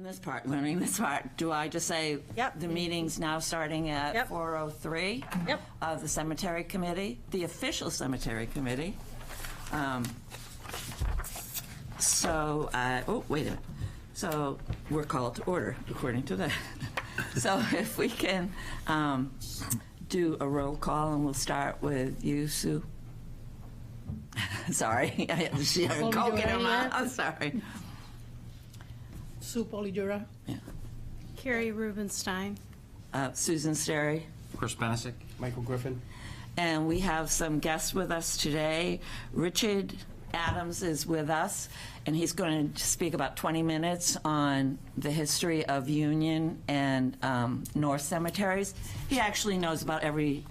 this part, learning this part, do I just say Yep. the meeting's now starting at Yep. 4:03? Yep. Of the cemetery committee, the official cemetery committee. Oh, wait a minute. So we're called to order according to that. So if we can do a roll call, and we'll start with you, Sue. Sorry, she had a Coke in her mouth. I'm sorry. Sue Polyjura. Yeah. Carrie Rubenstein. Susan Sterry. Chris Benesic. Michael Griffin. And we have some guests with us today. Richard Adams is with us, and he's going to speak about 20 minutes on the history of Union and North cemeteries. He actually knows about every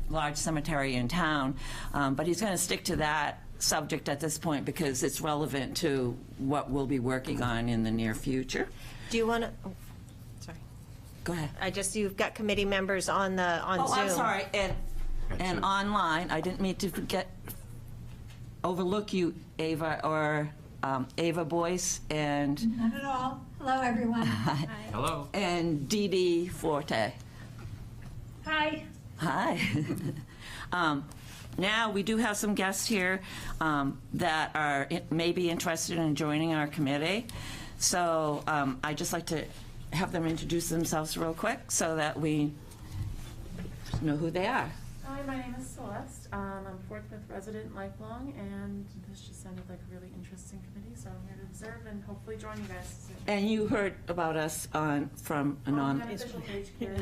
large cemetery in town, but he's going to stick to that subject at this point because it's relevant to what we'll be working on in the near future. Do you want to, sorry. Go ahead. You've got committee members on Zoom. Oh, I'm sorry, and online, I didn't mean to overlook you, Ava, or Ava Boyce, and Not at all. Hello, everyone. Hello. and Dee Dee Forte. Hi. Hi. Now, we do have some guests here that are may be interested in joining our committee. So I'd just like to have them introduce themselves real quick so that we know who they are. Hi, my name is Celeste. I'm a Fort Smith resident, lifelong, and this just sounded like a really interesting committee, so I'm here to observe and hopefully join you guys soon. And you heard about us from a On the official page, Carrie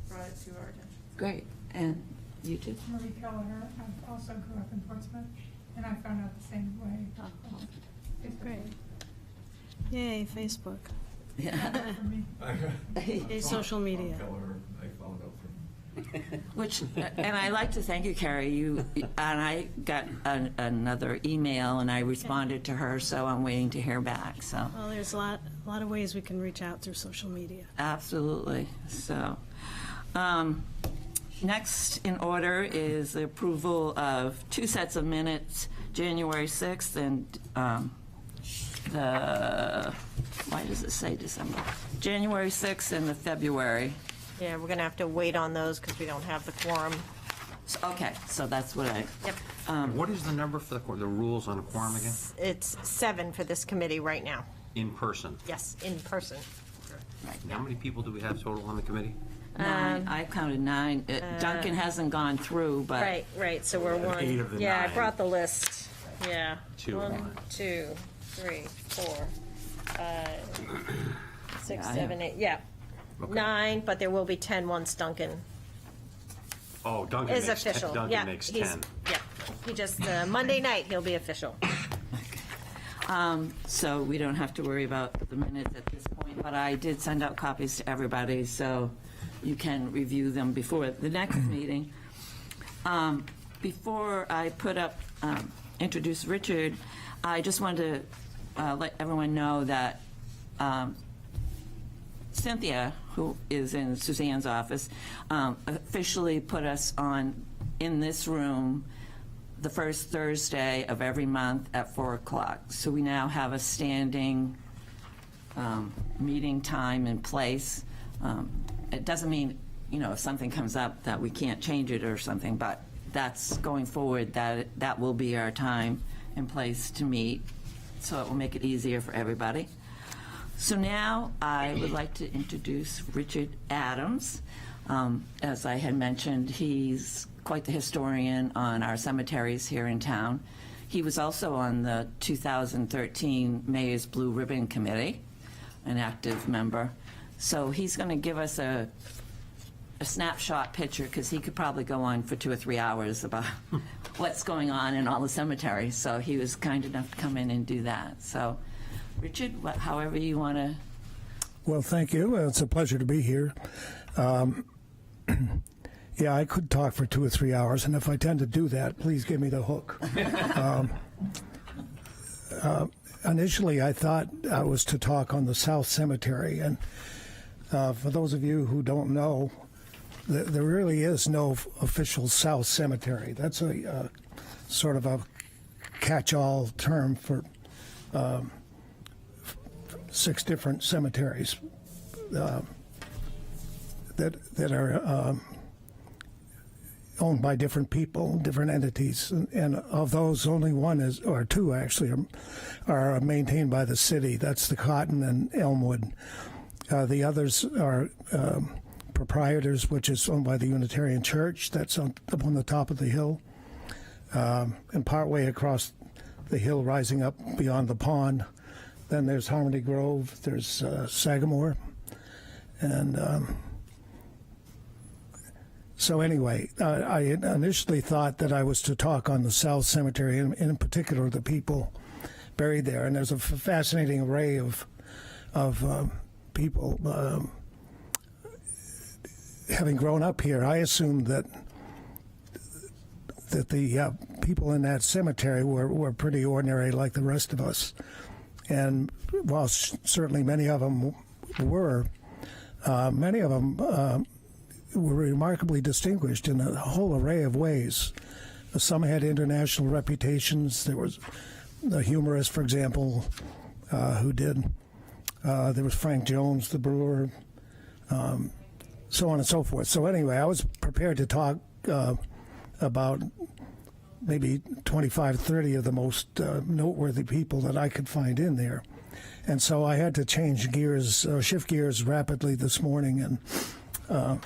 brought it to our attention. Great. And you too? Marie Kelleher. I also grew up in Portsmouth, and I found out the same way. It's Great. Yay, Facebook. Yeah. for me. Yay, social media. Which, and I like to thank you, Carrie. You and I got another email, and I responded to her, so I'm waiting to hear back. So Well, there's a lot of ways we can reach out through social media. absolutely. So next in order is the approval of two sets of minutes, January 6th and why does it say December? January 6th and the February. Yeah, we're going to have to wait on those because we don't have the quorum. Okay, so that's what I. Yep. What is the number for the rules on a quorum again? It's 7 for this committee right now. In person. Yes, in person. How many people do we have total on the committee? 9. I counted 9. Duncan hasn't gone through, but. Right, so we're one. 8 of the Yeah, 9. I brought the list. Yeah. 2 1, online. 2, 3, 4, 5, 6, Yeah, I 7, 8. Yeah. Okay. 9, but there will be 10 once Duncan Oh, Duncan is makes official. 10. Duncan Yeah, makes he's- 10. Yeah, he just, Monday night, he'll be official. So we don't have to worry about the minutes at this point, but I did send out copies to everybody, so you can review them before the next meeting. Before I introduce Richard, I just wanted to let everyone know that Cynthia, who is in Suzanne's office, officially put us on in this room the first Thursday of every month at 4 o'clock. So we now have a standing meeting time in place. It doesn't mean, if something comes up that we can't change it or something, but that's going forward, that will be our time and place to meet. So it will make it easier for everybody. So now I would like to introduce Richard Adams. As I had mentioned, he's quite the historian on our cemeteries here in town. He was also on the 2013 Mayor's Blue Ribbon Committee, an active member. So he's going to give us a snapshot picture, because he could probably go on for 2 or 3 hours about what's going on in all the cemeteries. So he was kind enough to come in and do that. So Richard, however you want to. Well, thank you. It's a pleasure to be here. Yeah, I could talk for 2 or 3 hours, and if I tend to do that, please give me the hook. Initially, I thought I was to talk on the South Cemetery, and for those of you who don't know, there really is no official South Cemetery. That's a sort of a catch-all term for 6 different cemeteries that are owned by different people, different entities, and of those, only one is, or 2 actually, are maintained by the city. That's the Cotton and Elmwood. The others are proprietors, which is owned by the Unitarian Church. That's up on the top of the hill, and partway across the hill, rising up beyond the pond. Then there's Harmony Grove. There's Sagamore, and so anyway, I initially thought that I was to talk on the South Cemetery, and in particular the people buried there. And there's a fascinating array of people. Having grown up here, I assumed that the people in that cemetery were pretty ordinary, like the rest of us. And while certainly many of them were, many of them were remarkably distinguished in a whole array of ways. Some had international reputations. There was a humorist, for example, who did. There was Frank Jones, the brewer, so on and so forth. So anyway, I was prepared to talk about maybe 25, 30 of the most noteworthy people that I could find in there. And so I had to shift gears rapidly this morning and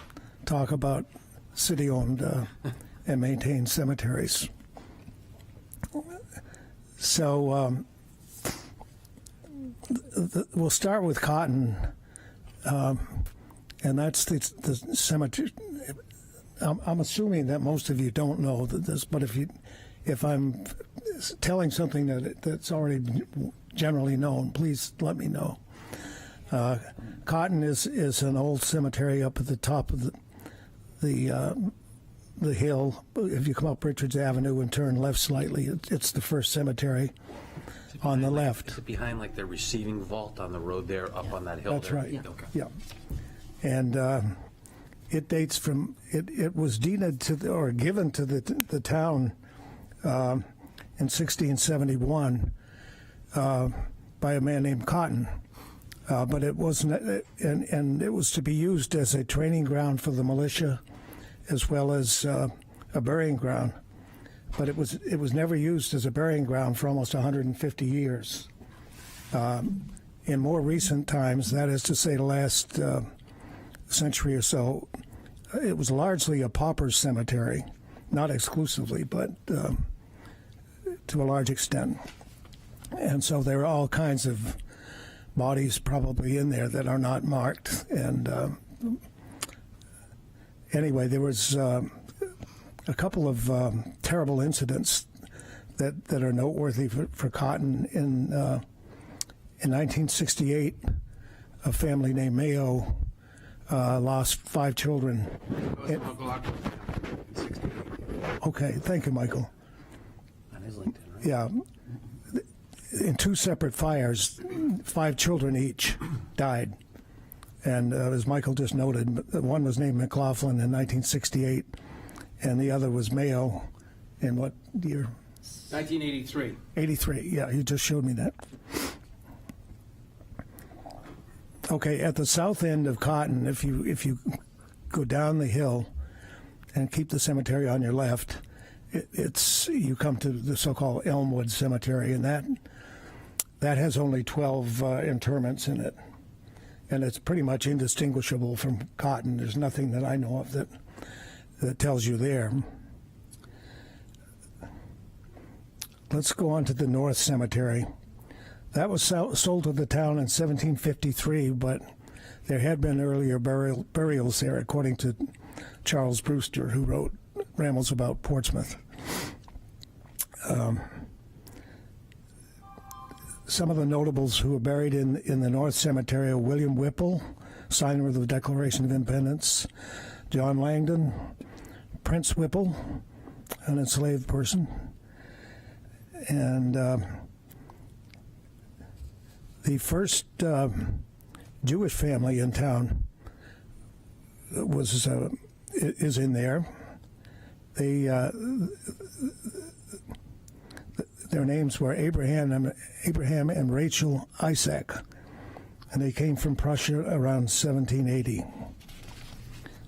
talk about city-owned and maintained cemeteries. So we'll start with Cotton, and that's the cemetery. I'm assuming that most of you don't know this, but if I'm telling something that's already generally known, please let me know. Cotton is an old cemetery up at the top of the hill. If you come up Richards Avenue and turn left slightly, it's the first cemetery on the left. Is it behind like the receiving vault on the road there, up on that hill That's there? right. Yeah. Okay. Yeah. And it dates from, it was deeded to or given to the town in 1671 by a man named Cotton. But it wasn't, and it was to be used as a training ground for the militia, as well as a burying ground. But it was never used as a burying ground for almost 150 years. In more recent times, that is to say, the last century or so, it was largely a pauper's cemetery, not exclusively, but to a large extent. And so there are all kinds of bodies probably in there that are not marked. And anyway, there was a couple of terrible incidents that are noteworthy for Cotton. In 1968, a family named Mayo lost 5 children. Okay, thank you, Michael. On his LinkedIn, right? Yeah. In 2 separate fires, 5 children each died. And as Michael just noted, one was named McLaughlin in 1968, and the other was Mayo in what year? 1983. 83, yeah, you just showed me that. Okay, at the south end of Cotton, if you go down the hill and keep the cemetery on your left, you come to the so-called Elmwood Cemetery, and that has only 12 interments in it, and it's pretty much indistinguishable from Cotton. There's nothing that I know of that tells you there. Let's go on to the North Cemetery. That was sold to the town in 1753, but there had been earlier burials there, according to Charles Brewster, who wrote Rambles About Portsmouth. Some of the notables who are buried in the North Cemetery are William Whipple, signer of the Declaration of Independence, John Langdon, Prince Whipple, an enslaved person, and the first Jewish family in town is in there. Their names were Abraham and Rachel Isaac, and they came from Prussia around 1780.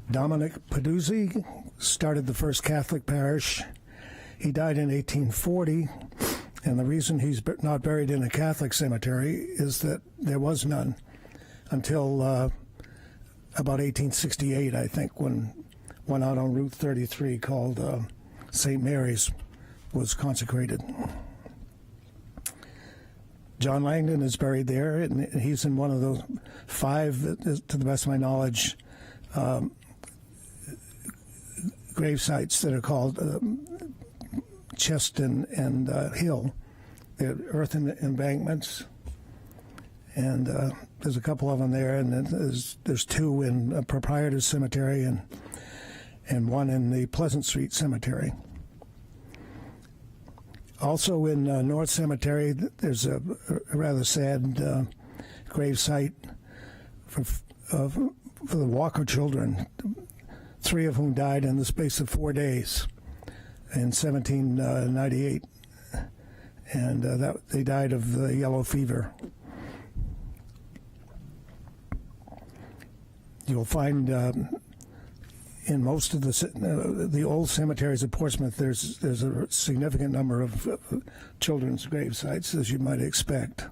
Dominic Peduzzi started the first Catholic parish. He died in 1840, and the reason he's not buried in a Catholic cemetery is that there was none until about 1868, I think, when one out on Route 33 called St. Mary's was consecrated. John Langdon is buried there, and he's in one of those 5, to the best of my knowledge, grave sites that are called Chest and Hill. They're earth embankments, and there's a couple of them there, and then there's 2 in a Proprietor's Cemetery and 1 in the Pleasant Street Cemetery. Also in North Cemetery, there's a rather sad grave site for the Walker children, 3 of whom died in the space of 4 days in 1798, and they died of the yellow fever. You'll find in most of the old cemeteries of Portsmouth, there's a significant number of children's grave sites, as you might expect.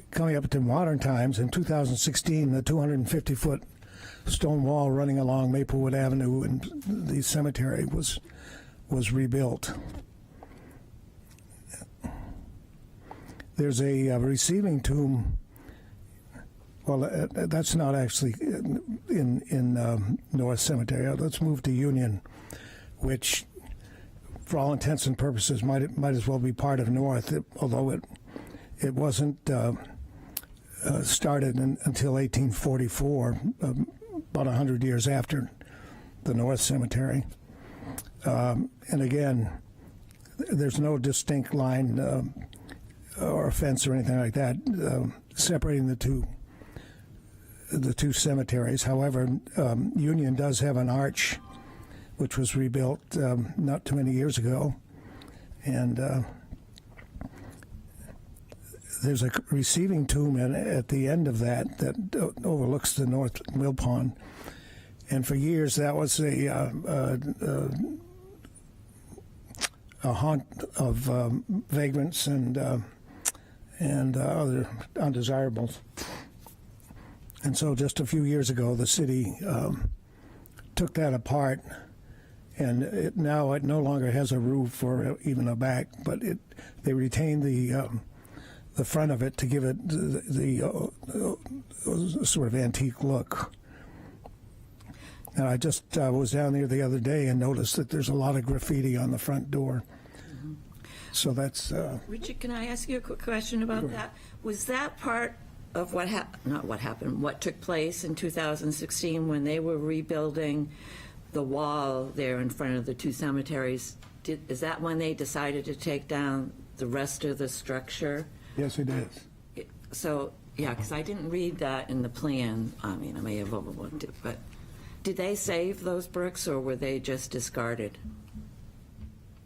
Coming up to modern times, in 2016, the 250-foot stone wall running along Maplewood Avenue in the cemetery was rebuilt. There's a receiving tomb. Well, that's not actually in North Cemetery. Let's move to Union, which, for all intents and purposes, might as well be part of North, although it wasn't started until 1844, about 100 years after the North Cemetery. And again, there's no distinct line or fence or anything like that separating the two cemeteries. However, Union does have an arch, which was rebuilt not too many years ago, and there's a receiving tomb at the end of that overlooks the North Mill Pond, and for years that was a haunt of vagrants and other undesirables. And so just a few years ago, the city took that apart, and it no longer has a roof or even a back, but they retained the front of it to give it the sort of antique look. And I just was down there the other day and noticed that there's a lot of graffiti on the front door. Mm-hmm. So that's... Richard, can I ask you a quick question about that? Was that part of what took place in 2016 when they were rebuilding the wall there in front of the 2 cemeteries? Is that when they decided to take down the rest of the structure? Yes, it is. So, yeah, because I didn't read that in the plan. I mean, I may have overlooked it, but did they save those bricks or were they just discarded?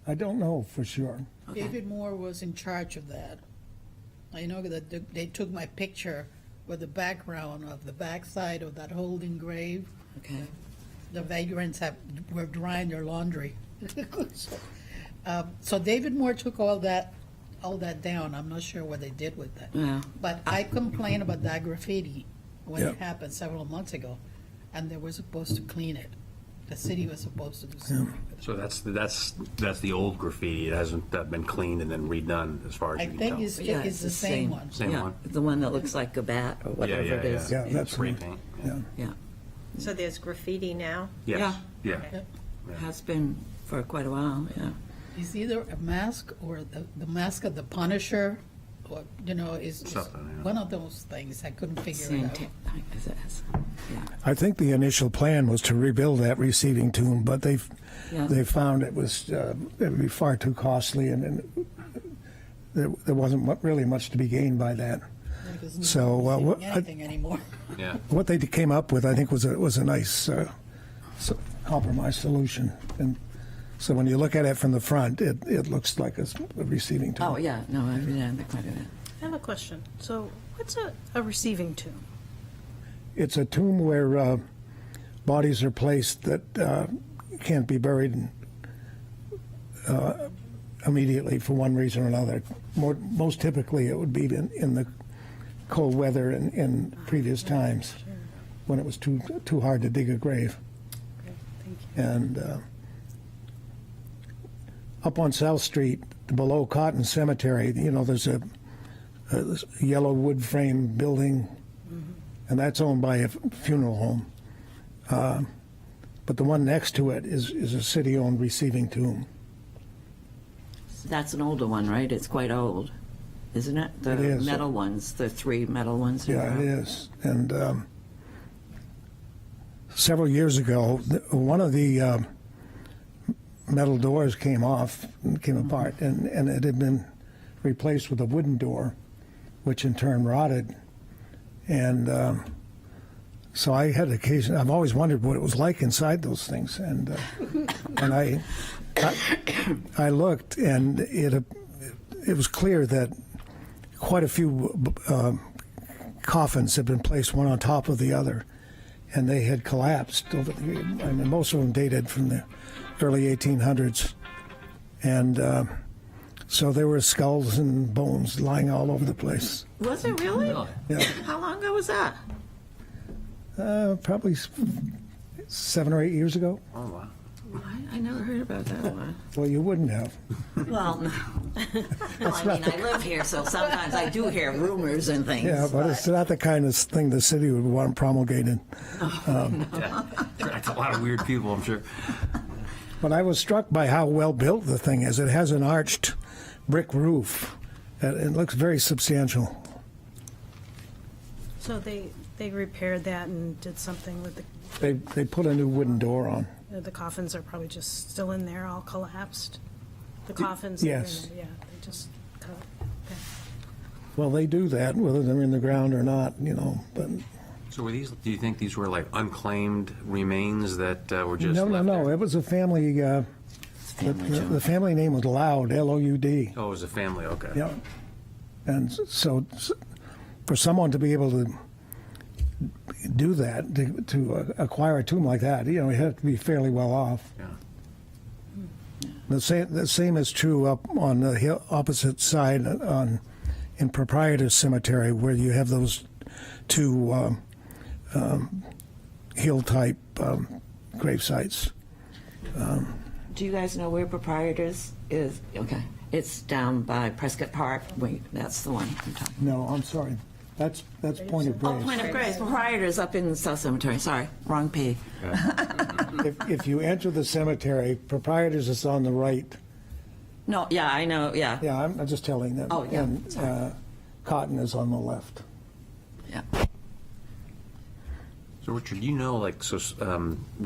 I don't know for sure. Okay. David Moore was in charge of that. I know that they took my picture with the background of the backside of that holding grave. Okay. The vagrants were drying their laundry. So David Moore took all that down. I'm not sure what they did with that. Yeah. But I complained about that graffiti when Yeah. it happened several months ago, and they were supposed to clean it. The city was supposed to do something. So that's the old graffiti. It hasn't been cleaned and then redone, as far as I you can think tell. it's the same one. Same Yeah, one? the one that looks like a bat or whatever it is. Yeah, that's Spray right. paint. Yeah. Yeah. So there's graffiti now? Yes. Yeah. Has been for quite a while, yeah. It's either a mask or the mask of the Punisher, or, is Something, yeah. one of those things. I couldn't figure it out. Yeah. I think the initial plan was to rebuild that receiving tomb, but they found it would be far too costly, and there wasn't really much to be gained by that. So Anything anymore. Yeah. what they came up with, I think, was a nice compromise solution, and So when you look at it from the front, it looks like a receiving tomb. Oh, yeah, no, I've been in quite a bit. I have a question. So what's a receiving tomb? It's a tomb where bodies are placed that can't be buried immediately for one reason or another. Most typically, it would be in the cold weather in previous times when it was too hard to dig a grave. Okay, thank you. And up on South Street, below Cotton Cemetery, there's a yellow wood frame building, and that's owned by a funeral home. But the one next to it is a city-owned receiving tomb. That's an older one, right? It's quite old, isn't it? The It is. metal ones, the 3 metal ones. Yeah, it is. And several years ago, one of the metal doors came off, came apart, and it had been replaced with a wooden door, which in turn rotted. And so I had occasion. I've always wondered what it was like inside those things, and I looked, and it was clear that quite a few coffins had been placed one on top of the other, and they had collapsed over the. I mean, most of them dated from the early 1800s, and so there were skulls and bones lying all over the place. Was it really? Yeah, How long ago was that? probably 7 or 8 years ago. Oh, wow. I never heard about that one. Well, you wouldn't have. Well, no. Well, I mean, I live here, so sometimes I do hear rumors and things. Yeah, but it's not the kind of thing the city would want promulgated. Yeah. Attracts a lot of weird people, I'm sure. But I was struck by how well built the thing is. It has an arched brick roof. It looks very substantial. So they repaired that and did something with They put a new wooden door on. the coffins are probably just still in there, all collapsed? The coffins? that are in Yes. there, yeah, they just cut it. Okay. Well, they do that, whether they're in the ground or not, But So were these? Do you think these were like unclaimed remains that were just no. left there? It was a family. The family name was Loud, L-O-U-D. Oh, it was a family. Okay. Yeah. And so for someone to be able to do that, to acquire a tomb like that, you have to be fairly well off. Yeah. The same is true up on the hill, opposite side in Proprietor's Cemetery, where you have those two hill-type grave sites. Do you guys know where Proprietors is? Okay. It's down by Prescott Park. Wait, that's the one I'm talking No, I'm sorry. That's Point of about. Oh, Grace. Point of Grace. Proprietors up in the South Cemetery. Sorry, wrong P. If you enter the cemetery, Proprietors is on the right. No, yeah, I know, yeah. Yeah, I'm just telling them. Oh, yeah, And sorry. Cotton is on the left. Yeah. So Richard,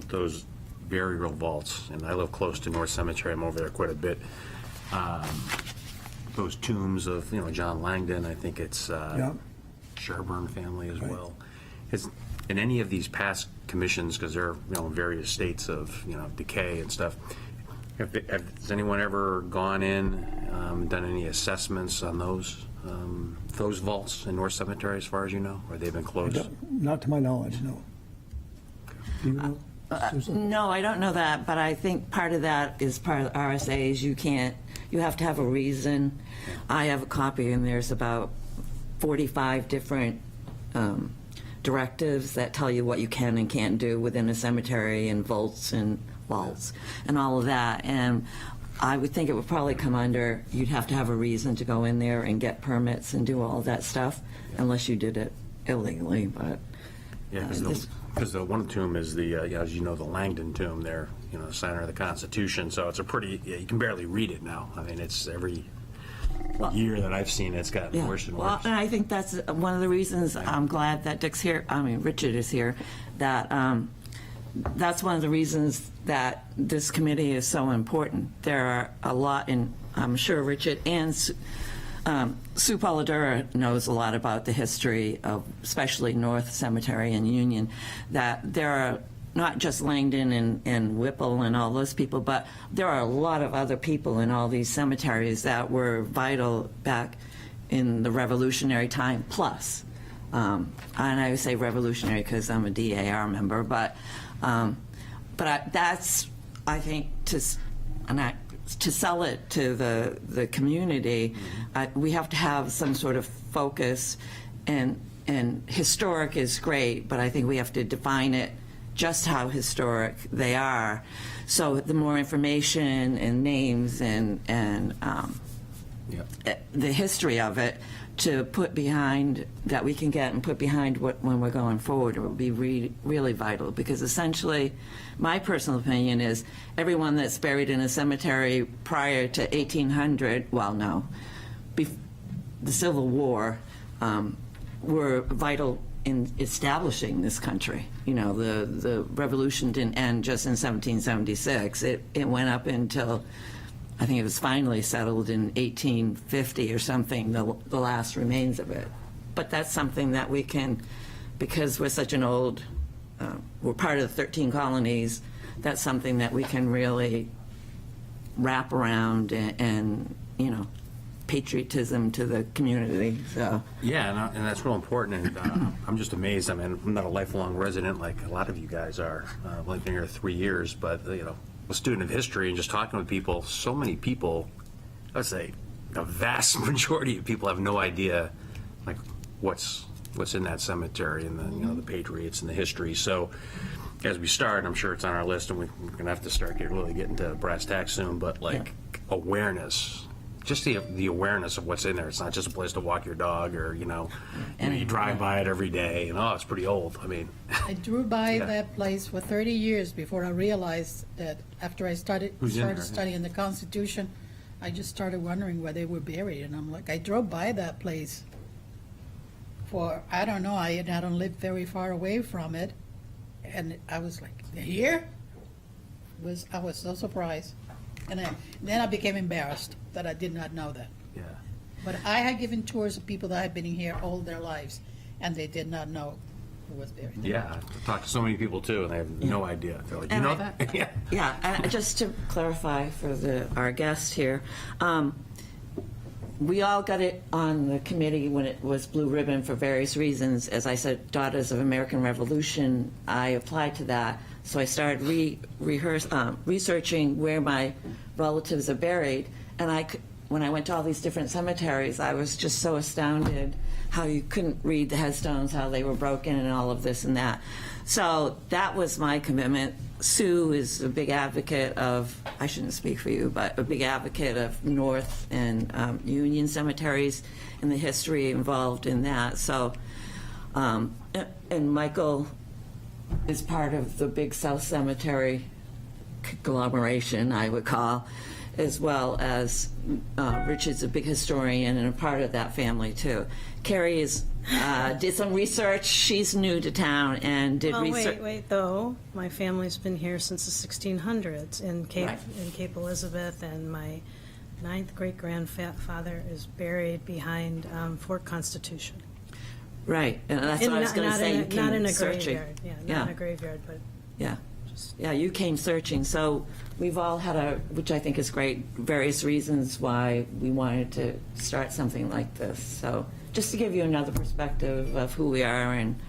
those burial vaults, and I live close to North Cemetery. I'm over there quite a bit. Those tombs of John Langdon. I think it's Yeah. Sherburne family as well. Has in any of these past commissions, because they're in various states of decay and stuff. Has anyone ever gone in, done any assessments on those vaults in North Cemetery, as far as you know, or they've been closed? Not to my knowledge, no. Do you know, Susan? No, I don't know that, but I think part of that is part of the RSA's. You have to have a reason. I have a copy, and there's about 45 different directives that tell you what you can and can't do within a cemetery, and vaults and all of that. And I would think it would probably come under, you'd have to have a reason to go in there and get permits and do all of that stuff, unless you did it illegally, but. Yeah, because the one tomb is as you know, the Langdon tomb there, the center of the Constitution. So it's you can barely read it now. I mean, it's every year that I've seen it's gotten worse and Well, worse. and I think that's one of the reasons I'm glad that Richard is here, that that's one of the reasons that this committee is so important. There are a lot, and I'm sure Richard and Sue Polidoro knows a lot about the history of especially North Cemetery and Union, that there are not just Langdon and Whipple and all those people, but there are a lot of other people in all these cemeteries that were vital back in the Revolutionary time plus. And I would say revolutionary because I'm a DAR member, but that's, I think, to sell it to the community, we have to have some sort of focus, and historic is great, but I think we have to define it just how historic they are. So the more information and names and the history of it to put behind, that we can get and put behind when we're going forward, it would be really vital, because essentially my personal opinion is everyone that's buried in a cemetery prior to 1800, well, no, the Civil War, were vital in establishing this country. You know, the revolution didn't end just in 1776. It went up until, I think it was finally settled in 1850 or something, the last remains of it. But that's something that we can, because we're such an old, we're part of the 13 colonies, that's something that we can really wrap around and you know, patriotism to the community. So Yeah, and that's real important, and I'm just amazed. I mean, I'm not a lifelong resident like a lot of you guys are. I've only been here 3 years, but, you know, a student of history and just talking with people, so many people, I'd say a vast majority of people have no idea, like, what's in that cemetery and the, you know, the patriots and the history. So as we start, I'm sure it's on our list, and we're going to have to start really getting to brass tacks soon, but, like, awareness. Just the awareness of what's in there. It's not just a place to walk your dog, or, you know, you drive by it every day and, oh, it's pretty old. I mean, I drew by that place for 30 years before I realized that after I started Who's in there? studying the Constitution, I just started wondering where they were buried. And I'm like, I drove by that place for, I don't know, I don't live very far away from it. And I was like, they're here? I was so surprised. And then I became embarrassed that I did not know that. yeah. But I had given tours of people that had been here all their lives, and they did not know who was buried. Yeah, I've talked to so many people too, and they have no idea. They're like, you And know I- that? Yeah. yeah, and just to clarify for our guest here, we all got it on the committee when it was Blue Ribbon for various reasons. As I said, Daughters of American Revolution, I applied to that. So I started researching where my relatives are buried. And when I went to all these different cemeteries, I was just so astounded how you couldn't read the headstones, how they were broken and all of this and that. So that was my commitment. Sue is a big advocate of, I shouldn't speak for you, but a big advocate of North and Union cemeteries and the history involved in that. So, and Michael is part of the big South Cemetery conglomeration, I would call, as well as Richard's a big historian and a part of that family too. Carrie did some research. She's new to town and did Oh, research. wait, though. My family's been here since the 1600s in Cape, Right. in Cape Elizabeth, and my 9th great-grandfather is buried behind Fort Constitution. Right, and that's what I was going to say. You Not came in a searching. graveyard, not in a graveyard, but Yeah. Yeah, you came searching. So we've all had which I think is great, various reasons why we wanted to start something like this. So just to give you another perspective of who we are and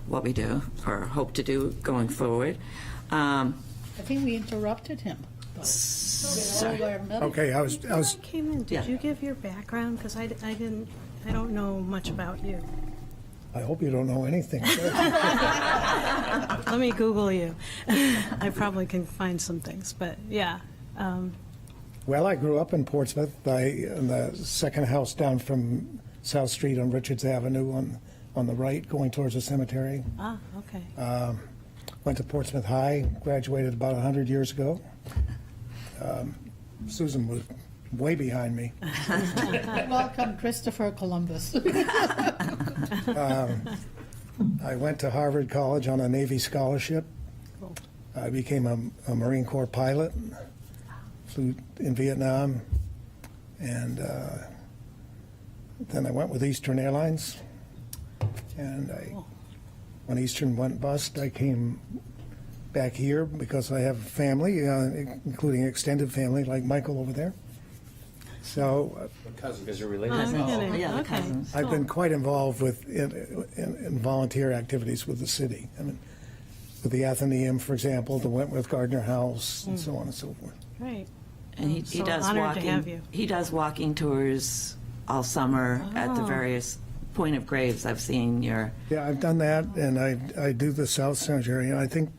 what we do or hope to do going forward. I think we interrupted him. Sorry. Okay, I was, Before I came in, Yeah. did you give your background? Because I don't know much about you. I hope you don't know anything. Let me Google you. I probably can find some things, but yeah. Well, I grew up in Portsmouth, in the second house down from South Street on Richards Avenue on the right, going towards the cemetery. Okay. Went to Portsmouth High, graduated about 100 years ago. Susan was way behind me. Welcome, Christopher Columbus. I went to Harvard College on a Navy scholarship. Cool. I became a Marine Corps pilot, flew in Vietnam, and then I went with Eastern Airlines. And when Eastern went bust, I came back here because I have family, including extended family like Michael over there. So Because you're related. Oh, no kidding. Yeah, the Okay. cousins. I've been quite involved with in volunteer activities with the city. I mean, with the Athenaeum, for example, the Wentworth Gardner House, and so on and so forth. Great. And he So does honored to have walking, you. he does walking tours all summer at the Oh. various point of graves. I've seen your, Yeah, I've done that, and I do the South Cemetery, and I think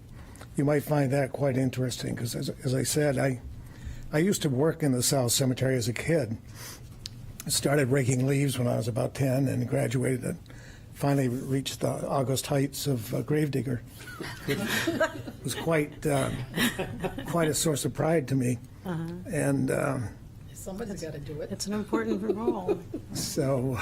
you might find that quite interesting, because as I said, I used to work in the South Cemetery as a kid. I started raking leaves when I was about 10 and graduated and finally reached the August heights of gravedigger. It was quite a source of pride to me. And Somebody's got to do it. It's an important role. so,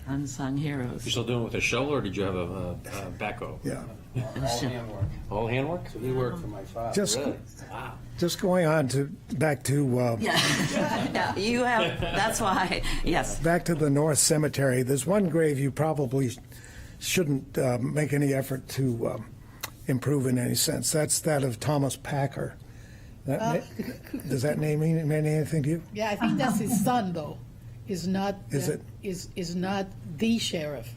unsung heroes. You still doing it with a shovel, or did you have a backhoe? yeah. All handwork. All handwork? So he worked for my father. Just going on to back to Yeah, you have, that's why, yes. back to the North Cemetery. There's one grave you probably shouldn't make any effort to improve in any sense. That's that of Thomas Packer. Does that name mean anything to you? Yeah, I think that's his son, though. Is not. Is it? Is not the sheriff.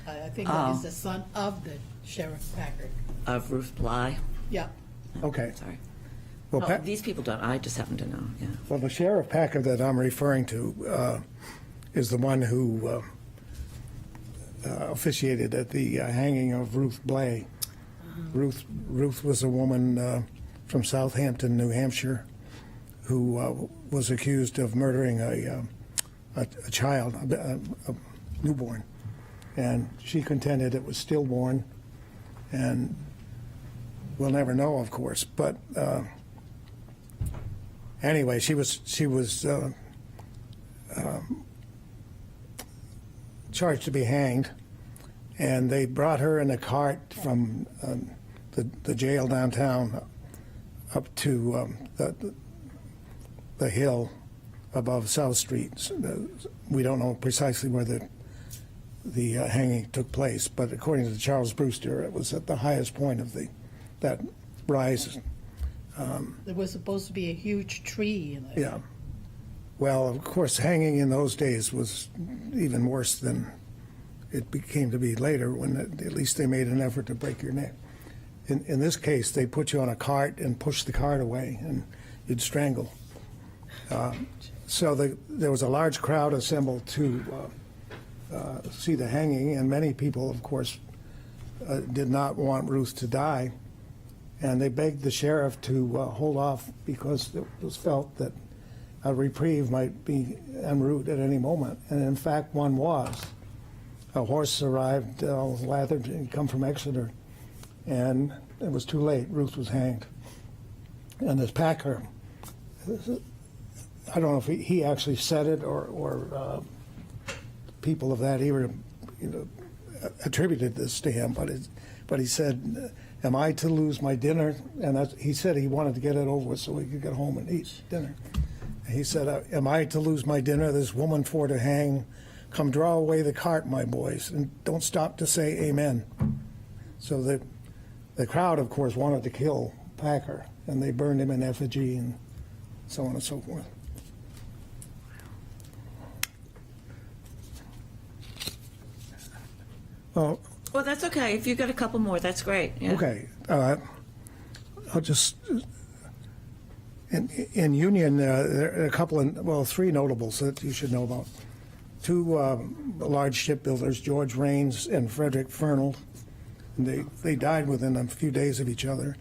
I think that is the son of the Sheriff Packard. Of Ruth Bly. Yeah. Okay. Sorry. Well, No, these people don't, I just happen to know, yeah. Well, the Sheriff Packer that I'm referring to is the one who officiated at the hanging of Ruth Blay. Ruth was a woman from Southampton, New Hampshire, who was accused of murdering a child, a newborn, and she contended it was stillborn, and we'll never know, of course, but. Anyway, she was charged to be hanged, and they brought her in a cart from the jail downtown up to the hill above South Street. We don't know precisely where the hanging took place, but according to Charles Brewster, it was at the highest point of that rise. There was supposed to be a huge tree in there. Yeah. Well, of course, hanging in those days was even worse than it became to be later, when at least they made an effort to break your neck. In this case, they put you on a cart and pushed the cart away, and you'd strangle. So there was a large crowd assembled to see the hanging, and many people, of course, did not want Ruth to die. And they begged the sheriff to hold off because it was felt that a reprieve might be en route at any moment. And in fact, one was. A horse arrived, lathered, and come from Exeter, and it was too late. Ruth was hanged. And this Packer, I don't know if he actually said it or people of that era, attributed this to him, but he said, "Am I to lose my dinner?" And he said he wanted to get it over with so he could get home and eat dinner. And he said, "Am I to lose my dinner? This woman for to hang. Come draw away the cart, my boys, and don't stop to say amen." So the crowd, of course, wanted to kill Packer, and they burned him in effigy and so on and so forth. Well, Well, that's okay. If you've got a couple more, that's great. Yeah. okay. I'll just, in Union, there are a couple three notables that you should know about. Two large shipbuilders, George Raines and Frederick Fernald. And they died within a few days of each other.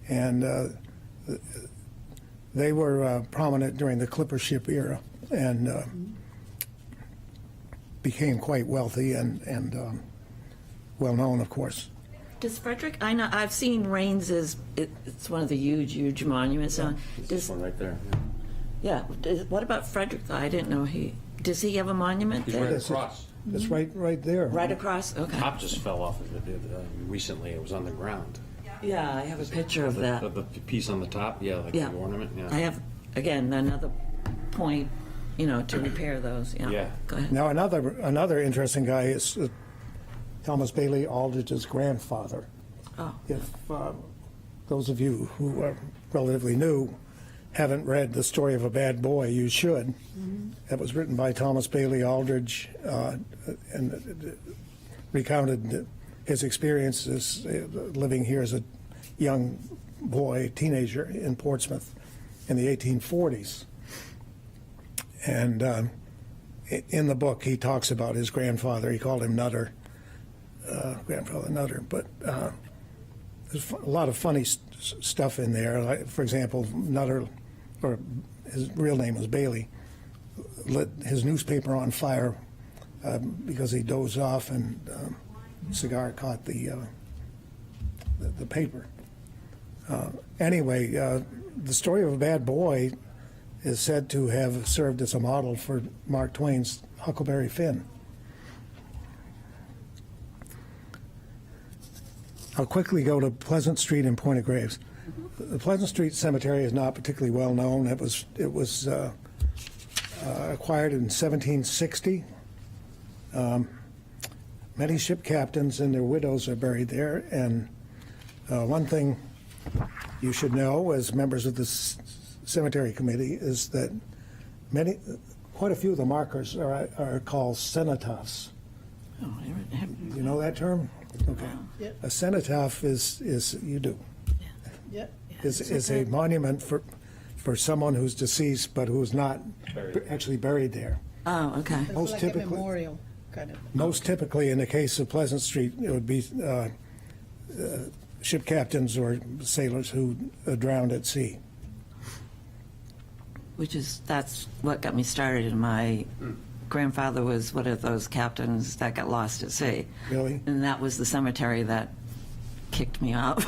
And they were prominent during the clipper ship era and became quite wealthy and well known, of course. Does Frederick, I know, I've seen Rains's, it's one of the huge monuments. This one right there. Yeah, what about Frederick? I didn't know does he have a monument He's there? right across. It's right there. Right across? Okay. Top just fell off of it recently. It was on the ground. Yeah, I have a picture of that. The piece on the top, yeah, like Yeah. the ornament, yeah. I have, again, another point, to repair those, yeah. Yeah. Go ahead. Now, another interesting guy is Thomas Bailey Aldrich's grandfather. Oh, If those of you who are relatively new haven't read The Story of a Bad Boy, you should. That was written by Thomas Bailey Aldrich and recounted his experiences living here as a young boy, teenager in Portsmouth in the 1840s. And in the book, he talks about his grandfather. He called him Nutter, Grandfather Nutter. But there's a lot of funny stuff in there. Like, for example, Nutter, or his real name was Bailey, lit his newspaper on fire because he dozed off and cigar caught the paper. Anyway, The Story of a Bad Boy is said to have served as a model for Mark Twain's Huckleberry Finn. I'll quickly go to Pleasant Street in Point of Graves. The Pleasant Street Cemetery is not particularly well known. It was acquired in 1760. Many ship captains and their widows are buried there. And one thing you should know as members of the cemetery committee is that quite a few of the markers are called cenotaphs. Oh, I haven't- You know that term? Okay. Yep. A cenotaph is you do. Yep. Is a monument for someone who's deceased but who's not actually buried there. Oh, okay. It's Most like typically- a memorial, kind of. Most typically, in the case of Pleasant Street, it would be ship captains or sailors who drowned at sea. That's what got me started. And my grandfather was one of those captains that got lost at sea. Really? And that was the cemetery that kicked me off,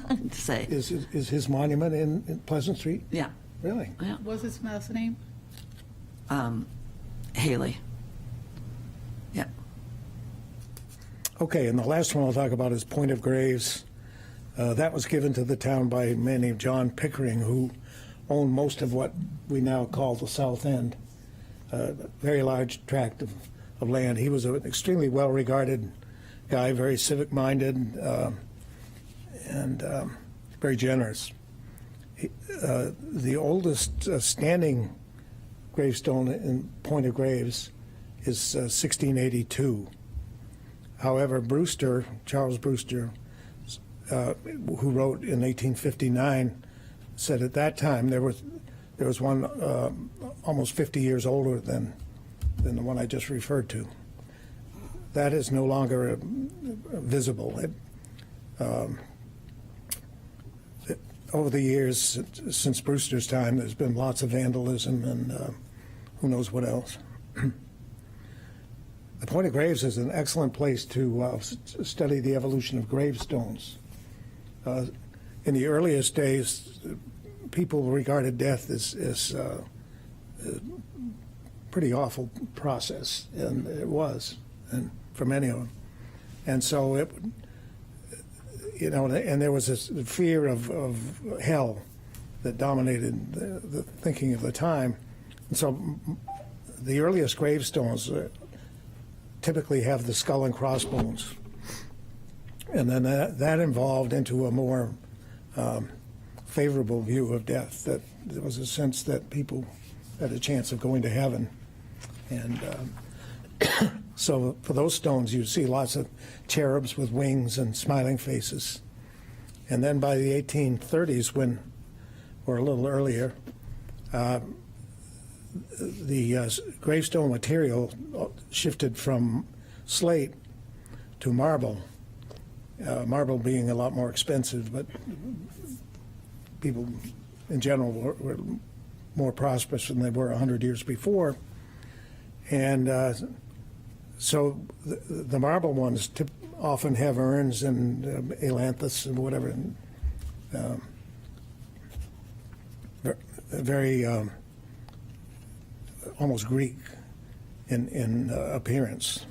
to say. Is his monument in Pleasant Street? Yeah, Really? yeah. What's his last name? Haley. Yeah. Okay, and the last one I'll talk about is Point of Graves. That was given to the town by a man named John Pickering, who owned most of what we now call the South End, a very large tract of land. He was an extremely well-regarded guy, very civic-minded, and very generous. The oldest standing gravestone in Point of Graves is 1682. However, Brewster, Charles Brewster, who wrote in 1859, said at that time there was one almost 50 years older than the one I just referred to. That is no longer visible. Over the years, since Brewster's time, there's been lots of vandalism and who knows what else. The Point of Graves is an excellent place to study the evolution of gravestones. In the earliest days, people regarded death as a pretty awful process, and it was, and for many of them. And so it, and there was this fear of hell that dominated the thinking of the time. And so the earliest gravestones typically have the skull and crossbones. And then that evolved into a more favorable view of death, that there was a sense that people had a chance of going to heaven. And so for those stones, you see lots of cherubs with wings and smiling faces. And then by the 1830s, or a little earlier, the gravestone material shifted from slate to marble. Marble being a lot more expensive, but people in general were more prosperous than they were 100 years before. And so the marble ones often have urns and ailanthus and whatever, and very almost Greek in appearance.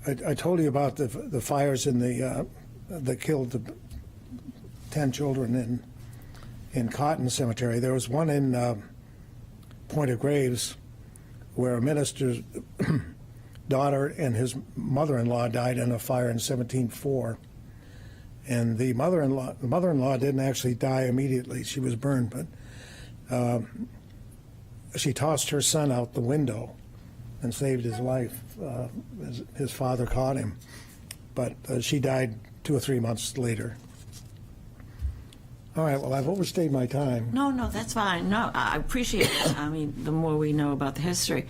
I told you about the fires in that killed the 10 children in Cotton Cemetery. There was one in Point of Graves where a minister's daughter and his mother-in-law died in a fire in 1704. And the mother-in-law didn't actually die immediately. She was burned, but she tossed her son out the window and saved his life. His father caught him, but she died 2 or 3 months later. All right, well, I've overstayed my time. No, that's fine. No, I appreciate it. I mean, the more we know about the history.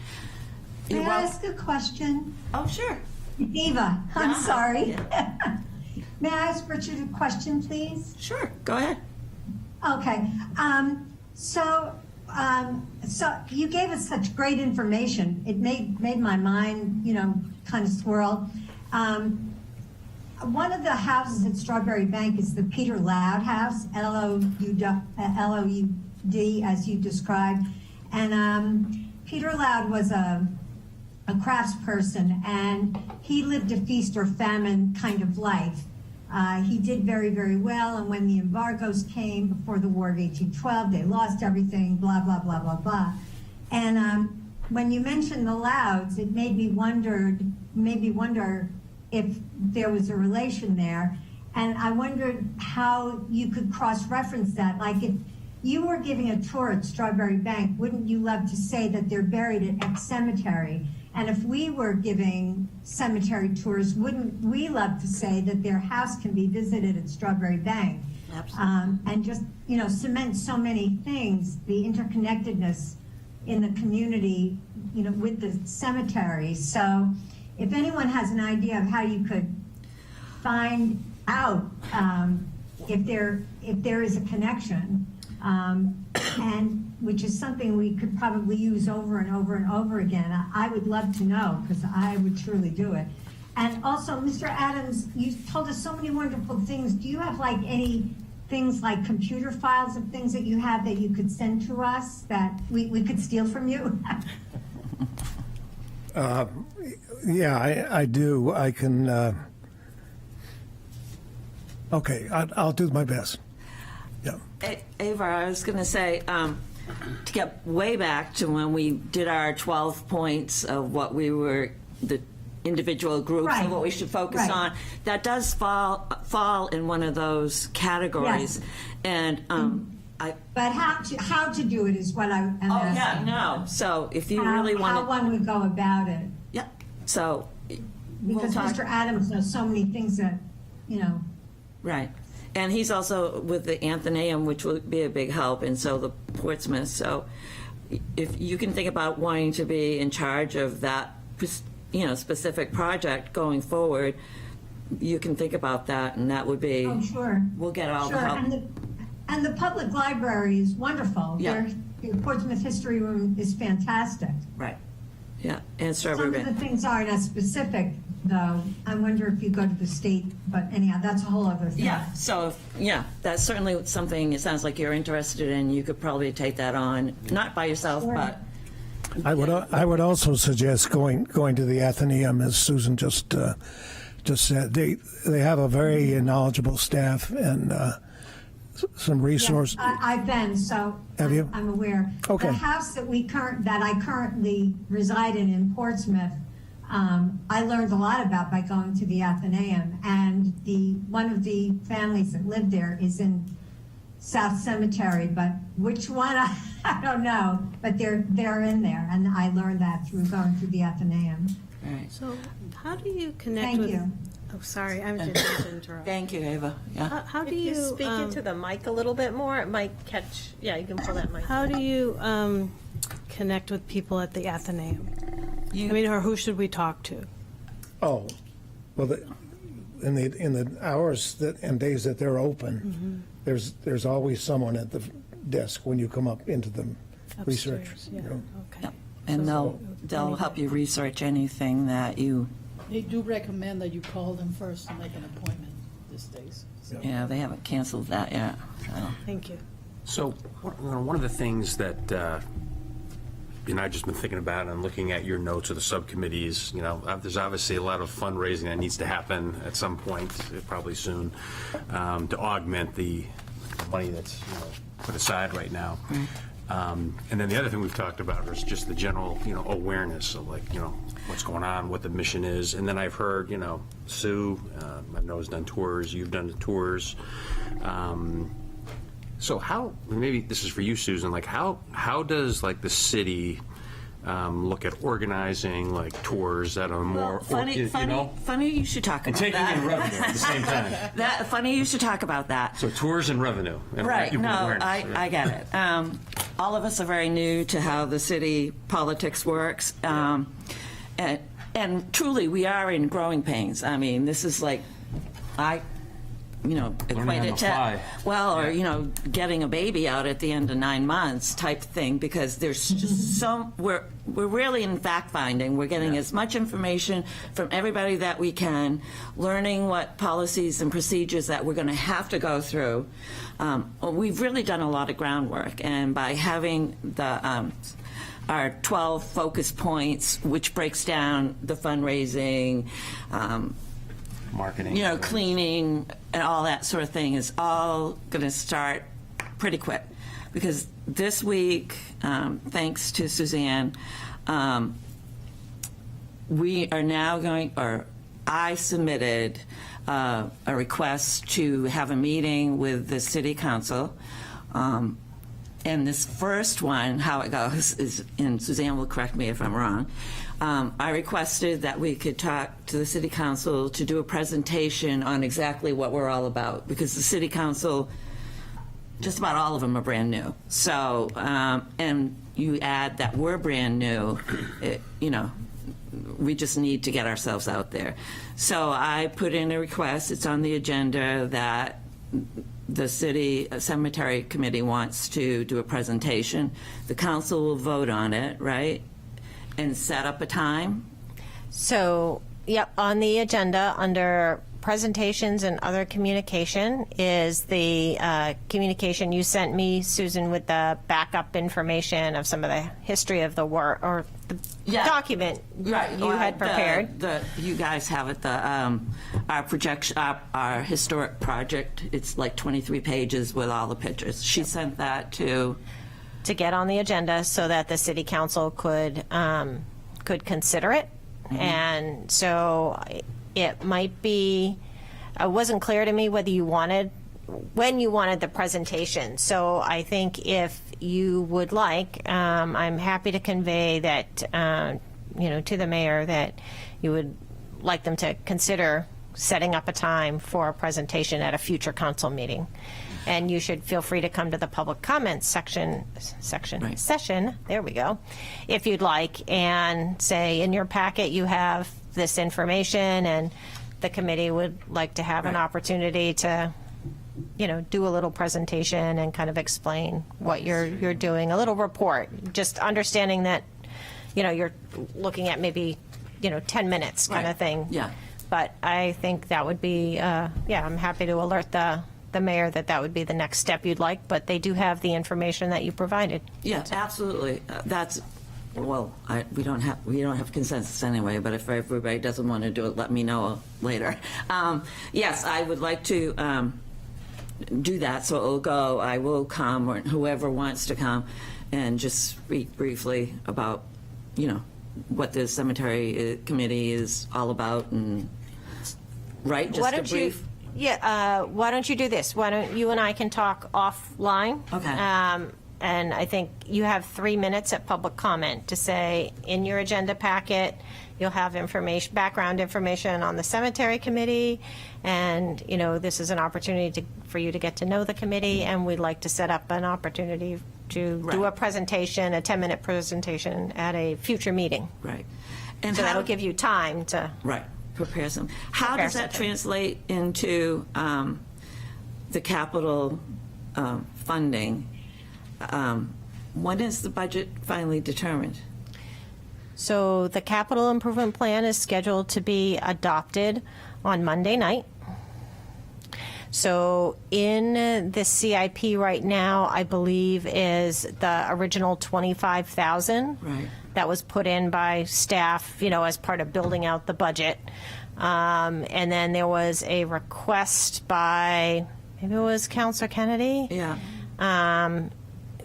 May You're I wel- ask a question? Oh, sure. Eva, I'm Yeah. sorry. May I ask Richard a question, please? Sure, go ahead. Okay. So you gave us such great information. It made my mind, kind of swirl. One of the houses at Strawberry Bank is the Peter Loud House, L-O-U-D, as you described. And Peter Loud was a craftsperson, and he lived a feast or famine kind of life. He did very, very well, and when the embargoes came before the War of 1812, they lost everything, blah, blah, blah, blah, blah. And when you mentioned the Louds, it made me wonder if there was a relation there. And I wondered how you could cross-reference that. Like, if you were giving a tour at Strawberry Bank, wouldn't you love to say that they're buried at X Cemetery? And if we were giving cemetery tours, wouldn't we love to say that their house can be visited at Strawberry Bank? Absolutely. And just, cement so many things, the interconnectedness in the community, with the cemetery. So if anyone has an idea of how you could find out if there is a connection, and which is something we could probably use over and over and over again, I would love to know, because I would truly do it. And also, Mr. Adams, you told us so many wonderful things. Do you have any things like computer files of things that you have that you could send to us that we could steal from you? Yeah, I do. I can. Okay, I'll do my best. Yeah. Ava, I was going to say, to get way back to when we did our 12 points of what we were, the individual groups and what we should focus on, that does fall in one of those categories. Yes. And But how to do it is what I am asking. So if you really want How one would go about it. yeah. So Because we'll talk. Mr. Adams knows so many things that, Right. And he's also with the Athenaeum, which will be a big help, and so the Portsmouth. So if you can think about wanting to be in charge of that, specific project going forward, you can think about that, and that would be. Oh, sure. We'll get all the Sure, help. and the public library is wonderful. Yeah. The Portsmouth History Room is fantastic. Right. Yeah. And Strawberry Some of the Bank. things aren't as specific, though. I wonder if you go to the state, but anyhow, that's a whole other thing. Yeah. So that's certainly something. It sounds like you're interested in. You could probably take that on, not by yourself, Sure. but. I would also suggest going to the Athenaeum, as Susan just said. They have a very knowledgeable staff and some resources. Yes, I've been, so Have you? I'm aware. Okay. The house that I currently reside in Portsmouth, I learned a lot about by going to the Athenaeum, and one of the families that lived there is in South Cemetery, but which one I don't know, but they're in there, and I learned that through going to the Athenaeum. All right. So how do you connect Thank with? you. Oh, sorry, I'm just to interrupt. Thank you, Ava. Yeah. How do If you speak um, into the mic a little bit more, it might catch, you can pull that mic. How do you connect with people at the Athenaeum? You- I mean, or who should we talk to? Oh, well, in the hours and days that they're open, there's always someone at the desk when you come up into the research. Upstairs, yeah. room. Okay. Yep. And So- they'll help you research anything that you. They do recommend that you call them first to make an appointment these days. So. Yeah, they haven't canceled that yet. So. Thank you. So one of the things that I've just been thinking about and looking at your notes of the subcommittees, there's obviously a lot of fundraising that needs to happen at some point, probably soon, to augment the money that's put aside right now. And then the other thing we've talked about is just the general, awareness of what's going on, what the mission is. And then I've heard, Sue, I know has done tours, you've done the tours. So maybe this is for you, Susan, how does the city look at organizing tours that are more, Funny you should talk and about taking that. in revenue at the same time. Funny you should talk about that. So tours and revenue. And Right, people no, awareness, I get it. All of us are very new to how the city politics works. And truly, we are in growing pains. I mean, this is equate on the it fly. to, or getting a baby out at the end of 9 months type thing, because there's just we're really in fact finding. We're getting as much information from everybody that we can, learning what policies and procedures that we're going to have to go through. We've really done a lot of groundwork, and by having our 12 focus points, which breaks down the fundraising, marketing. cleaning and all that sort of thing, is all going to start pretty quick. Because this week, thanks to Suzanne, we are now I submitted a request to have a meeting with the city council. And this first one, how it goes is, and Suzanne will correct me if I'm wrong, I requested that we could talk to the city council to do a presentation on exactly what we're all about, because the city council, just about all of them are brand new. So, and you add that we're brand new, we just need to get ourselves out there. So I put in a request, it's on the agenda, that the city cemetery committee wants to do a presentation. The council will vote on it, right? And set up a time? So, yep, on the agenda, under presentations and other communication, is the communication you sent me, Susan, with the backup information of some of the history of the work, or the document you had prepared. You guys have it, our projection, our historic project. It's 23 pages with all the pictures. She sent that to get on the agenda so that the city council could consider it. Mm-hmm. And so it might be, it wasn't clear to me when you wanted the presentation. So I think if you would like, I'm happy to convey that, to the mayor, that you would like them to consider setting up a time for a presentation at a future council meeting. And you should feel free to come to the public comments session, there we go, if you'd like, and say in your packet you have this information, and the committee would like to have an opportunity to, do a little presentation and kind of explain what you're doing, a little report, just understanding that, you're looking at maybe, 10 minutes kind of thing. Yeah. But I think that would be, I'm happy to alert the mayor that would be the next step you'd like, but they do have the information that you provided. Yeah, absolutely. We don't have consensus anyway, but if everybody doesn't want to do it, let me know later. Yes, I would like to do that, so it'll go, I will come, or whoever wants to come, and just speak briefly about, what the cemetery committee is all about, and, right, just a brief. Why don't you do this? Why don't you and I can talk offline? Okay. And I think you have 3 minutes at public comment to say, in your agenda packet, you'll have background information on the cemetery committee, and, this is an opportunity for you to get to know the committee, and we'd like to set up an opportunity to do a presentation, a 10-minute presentation at a future meeting. Right. And so that'll give you time to... Right. Prepare some. How does that translate into the capital funding? When is the budget finally determined? So the capital improvement plan is scheduled to be adopted on Monday night. So in the CIP right now, I believe, is the original $25,000 Right. that was put in by staff, as part of building out the budget. And then there was a request by, maybe it was Councilor Kennedy? Yeah.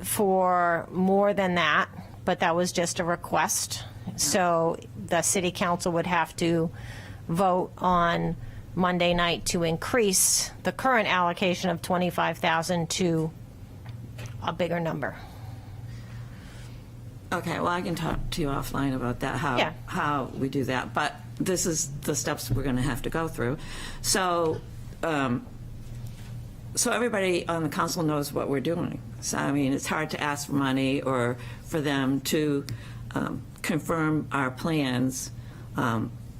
for more than that, but that was just a request. So the city council would have to vote on Monday night to increase the current allocation of 25,000 to a bigger number. Okay, well, I can talk to you offline about that, Yeah. how we do that, but this is the steps we're going to have to go through. So, so everybody on the council knows what we're doing. So, I mean, it's hard to ask for money or for them to confirm our plans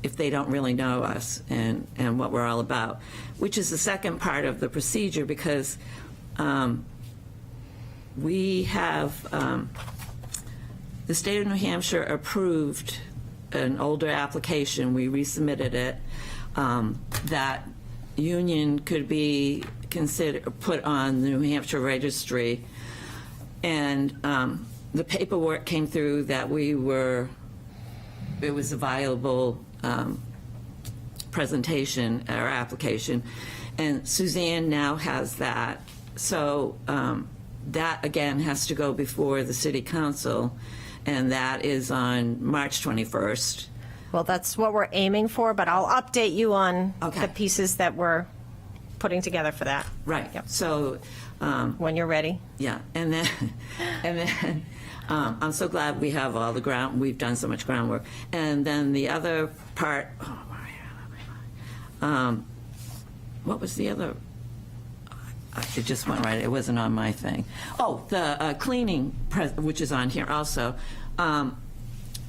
if they don't really know us and what we're all about, which is the second part of the procedure, because we have, the state of New Hampshire approved an older application, we resubmitted it, that Union could be put on the New Hampshire registry. And the paperwork came through that it was a viable presentation or application. And Suzanne now has that. So that, again, has to go before the city council, and that is on March 21st. Well, that's what we're aiming for, but I'll update you on Okay. the pieces that we're putting together for that. Right. Yep. So, When you're ready. yeah, and then I'm so glad we have all the ground, we've done so much groundwork. And then the other part, what was the other? It just went right, it wasn't on my thing. Oh, the cleaning, which is on here also.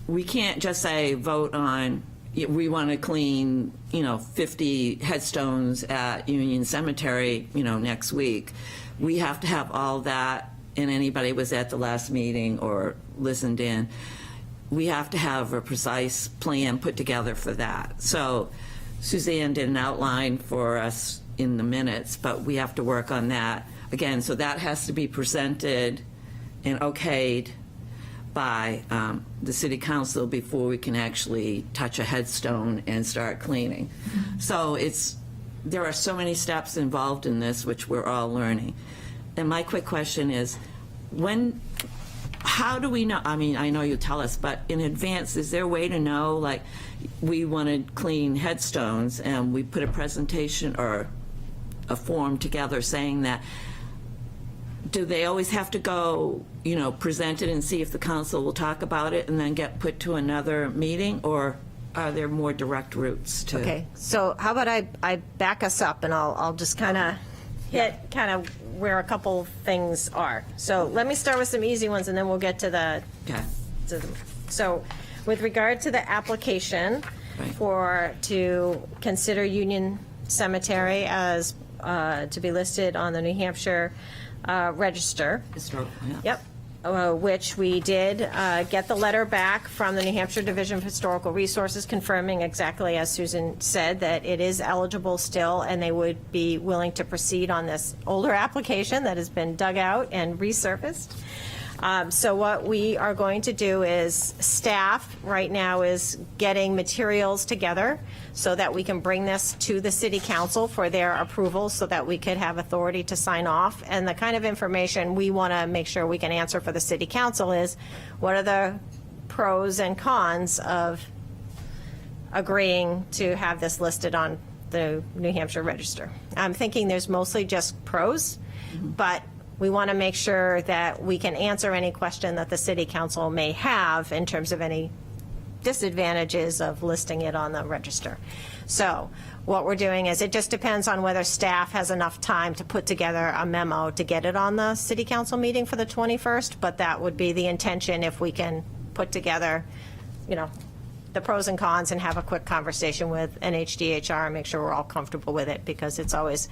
We can't just say vote on, we want to clean, 50 headstones at Union Cemetery, next week. We have to have all that, and anybody was at the last meeting or listened in, we have to have a precise plan put together for that. So Suzanne did an outline for us in the minutes, but we have to work on that again. So that has to be presented and okayed by the city council before we can actually touch a headstone and start cleaning. So there are so many steps involved in this, which we're all learning. And my quick question is, how do we know? I mean, I know you tell us, but in advance, is there a way to know, like, we want to clean headstones and we put a presentation or a form together saying that? Do they always have to go, present it and see if the council will talk about it and then get put to another meeting? Or are there more direct routes to? Okay, so how about I back us up, and I'll just kind of hit where a couple things are. So let me start with some easy ones, and then we'll get to the. Okay. So with regard to the application Right. to consider Union Cemetery as to be listed on the New Hampshire Register. Historical, yeah. Yep, which we did get the letter back from the New Hampshire Division of Historical Resources confirming exactly as Susan said, that it is eligible still, and they would be willing to proceed on this older application that has been dug out and resurfaced. So what we are going to do is, staff right now is getting materials together so that we can bring this to the city council for their approval, so that we could have authority to sign off. And the kind of information we want to make sure we can answer for the city council is, what are the pros and cons of agreeing to have this listed on the New Hampshire Register? I'm thinking there's mostly just pros, but we want to make sure that we can answer any question that the city council may have in terms of any disadvantages of listing it on the register. So what we're doing is, it just depends on whether staff has enough time to put together a memo to get it on the city council meeting for the 21st, but that would be the intention, if we can put together, the pros and cons and have a quick conversation with NHDHR and make sure we're all comfortable with it, because it's always,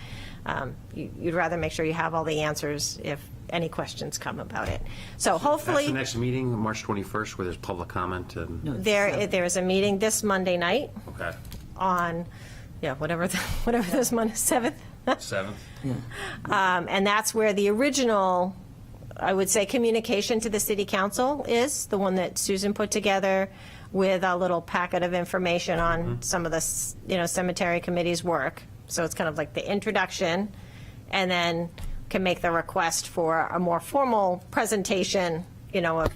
you'd rather make sure you have all the answers if any questions come about it. So That's hopefully, the next meeting, March 21st, where there's public comment and, there is a meeting this Monday night okay, on, whatever this Monday, 7th. 7th. And that's where the original, I would say, communication to the city council is, the one that Susan put together with a little packet of information on some of the, cemetery committee's work. So it's kind of like the introduction, and then can make the request for a more formal presentation, of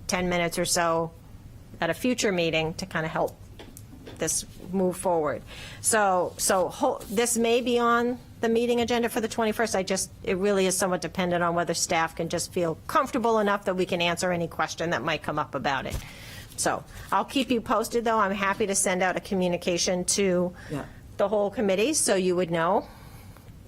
10 minutes or so at a future meeting to kind of help this move forward. So this may be on the meeting agenda for the 21st. It really is somewhat dependent on whether staff can just feel comfortable enough that we can answer any question that might come up about it. So I'll keep you posted, though. I'm happy to send out a communication to the whole committee so you would know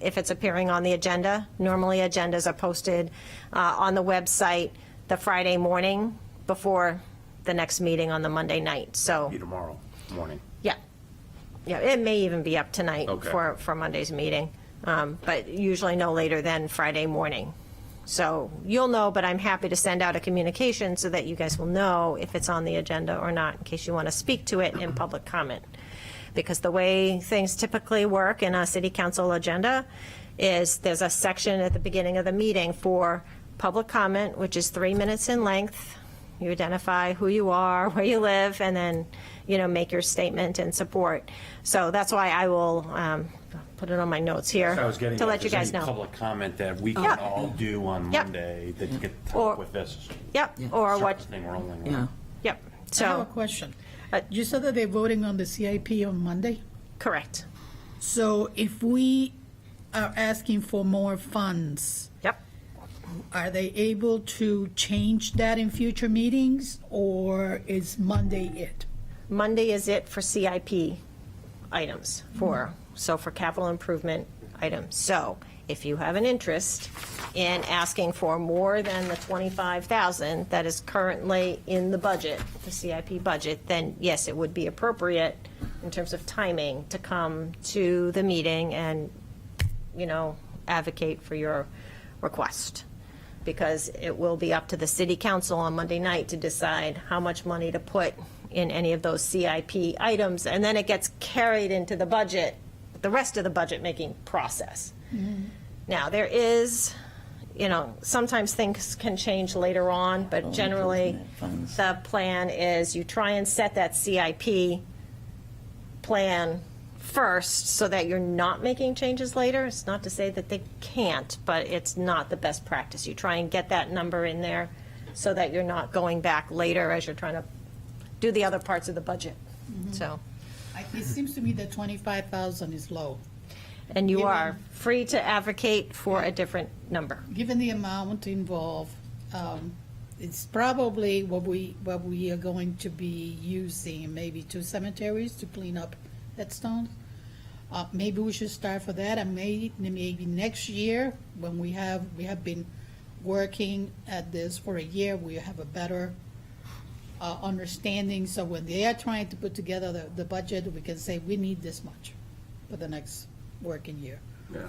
if it's appearing on the agenda. Normally, agendas are posted on the website the Friday morning before the next meeting on the Monday night. So, Be tomorrow morning. yeah, it may even be up tonight Okay. for Monday's meeting, but usually no later than Friday morning. So you'll know, but I'm happy to send out a communication so that you guys will know if it's on the agenda or not, in case you want to speak to it in public comment. Because the way things typically work in a city council agenda is there's a section at the beginning of the meeting for public comment, which is 3 minutes in length. You identify who you are, where you live, and then, make your statement in support. So that's why I will put it on my notes here I was getting to at, let if you there's guys any know. public comment that we can Yeah. all do on Yep. Monday that you get Or- help with this. Yep, or Start what, the thing rolling. Yeah. yep, I have a so, question. Uh, You said that they're voting on the CIP on Monday? correct. So if we are asking for more funds, Yep. are they able to change that in future meetings, or is Monday it? Monday is it for CIP items, for capital improvement items. So if you have an interest in asking for more than the 25,000 that is currently in the budget, the CIP budget, then yes, it would be appropriate in terms of timing to come to the meeting and, advocate for your request. Because it will be up to the city council on Monday night to decide how much money to put in any of those CIP items, and then it gets carried into the budget, the rest of the budget-making process. Now, there is, sometimes things can change later on, but generally, improvement funds. the plan is you try and set that CIP plan first so that you're not making changes later. It's not to say that they can't, but it's not the best practice. You try and get that number in there so that you're not going back later as you're trying to do the other parts of the budget. So, It seems to me that 25,000 is low. and you Given- are free to advocate for a different number. Given the amount involved, it's probably what we are going to be using, maybe 2 cemeteries to clean up headstones. Maybe we should start for that, and maybe next year, when we have been working at this for a year, we have a better understanding, so when they are trying to put together the budget, we can say, we need this much for the next working year. Yeah.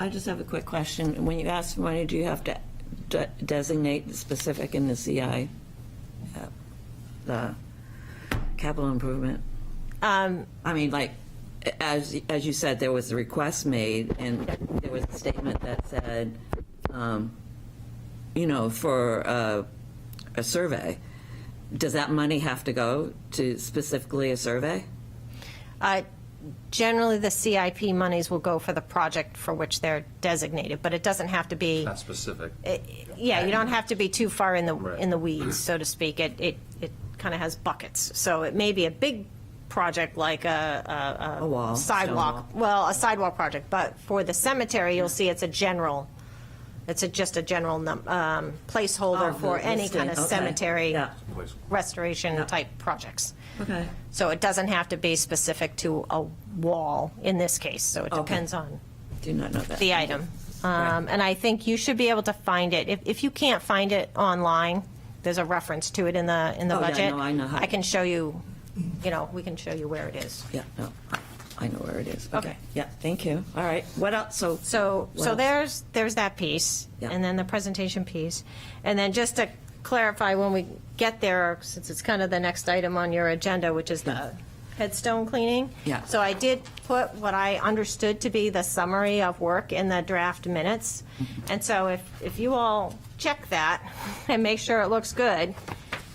I just have a quick question. When you ask for money, do you have to designate the specific in the CI, the capital improvement? I mean, like, as you said, there was a request made, and there was a statement that said, for a survey. Does that money have to go to specifically a survey? Generally, the CIP monies will go for the project for which they're designated, but it doesn't have to be. Not specific. Yeah, you don't have to be too far in the Right. weeds, so to speak. It kind of has buckets. So it may be a big project like a wall, sidewalk. stone Well, a sidewalk project, but for the cemetery, you'll see it's a general. It's just a general placeholder Oh, for the any listing, kind of okay. cemetery Yeah. restoration type projects. Okay. So it doesn't have to be specific to a wall in this case. So it Okay. depends on Do not know that. the item. And I think you should be able to find it. If you can't find it online, there's a reference to it in the Oh, yeah, budget. no, I know how- I can show you, we can show you where it is. Yeah, no, I know where it is. Okay. Yeah, thank you. All right. What else? So What else? there's that piece, Yeah. and then the presentation piece. And then just to clarify, when we get there, since it's kind of the next item on your agenda, which is the headstone cleaning. Yeah. So I did put what I understood to be the summary of work in the draft minutes. And so if you all check that and make sure it looks good,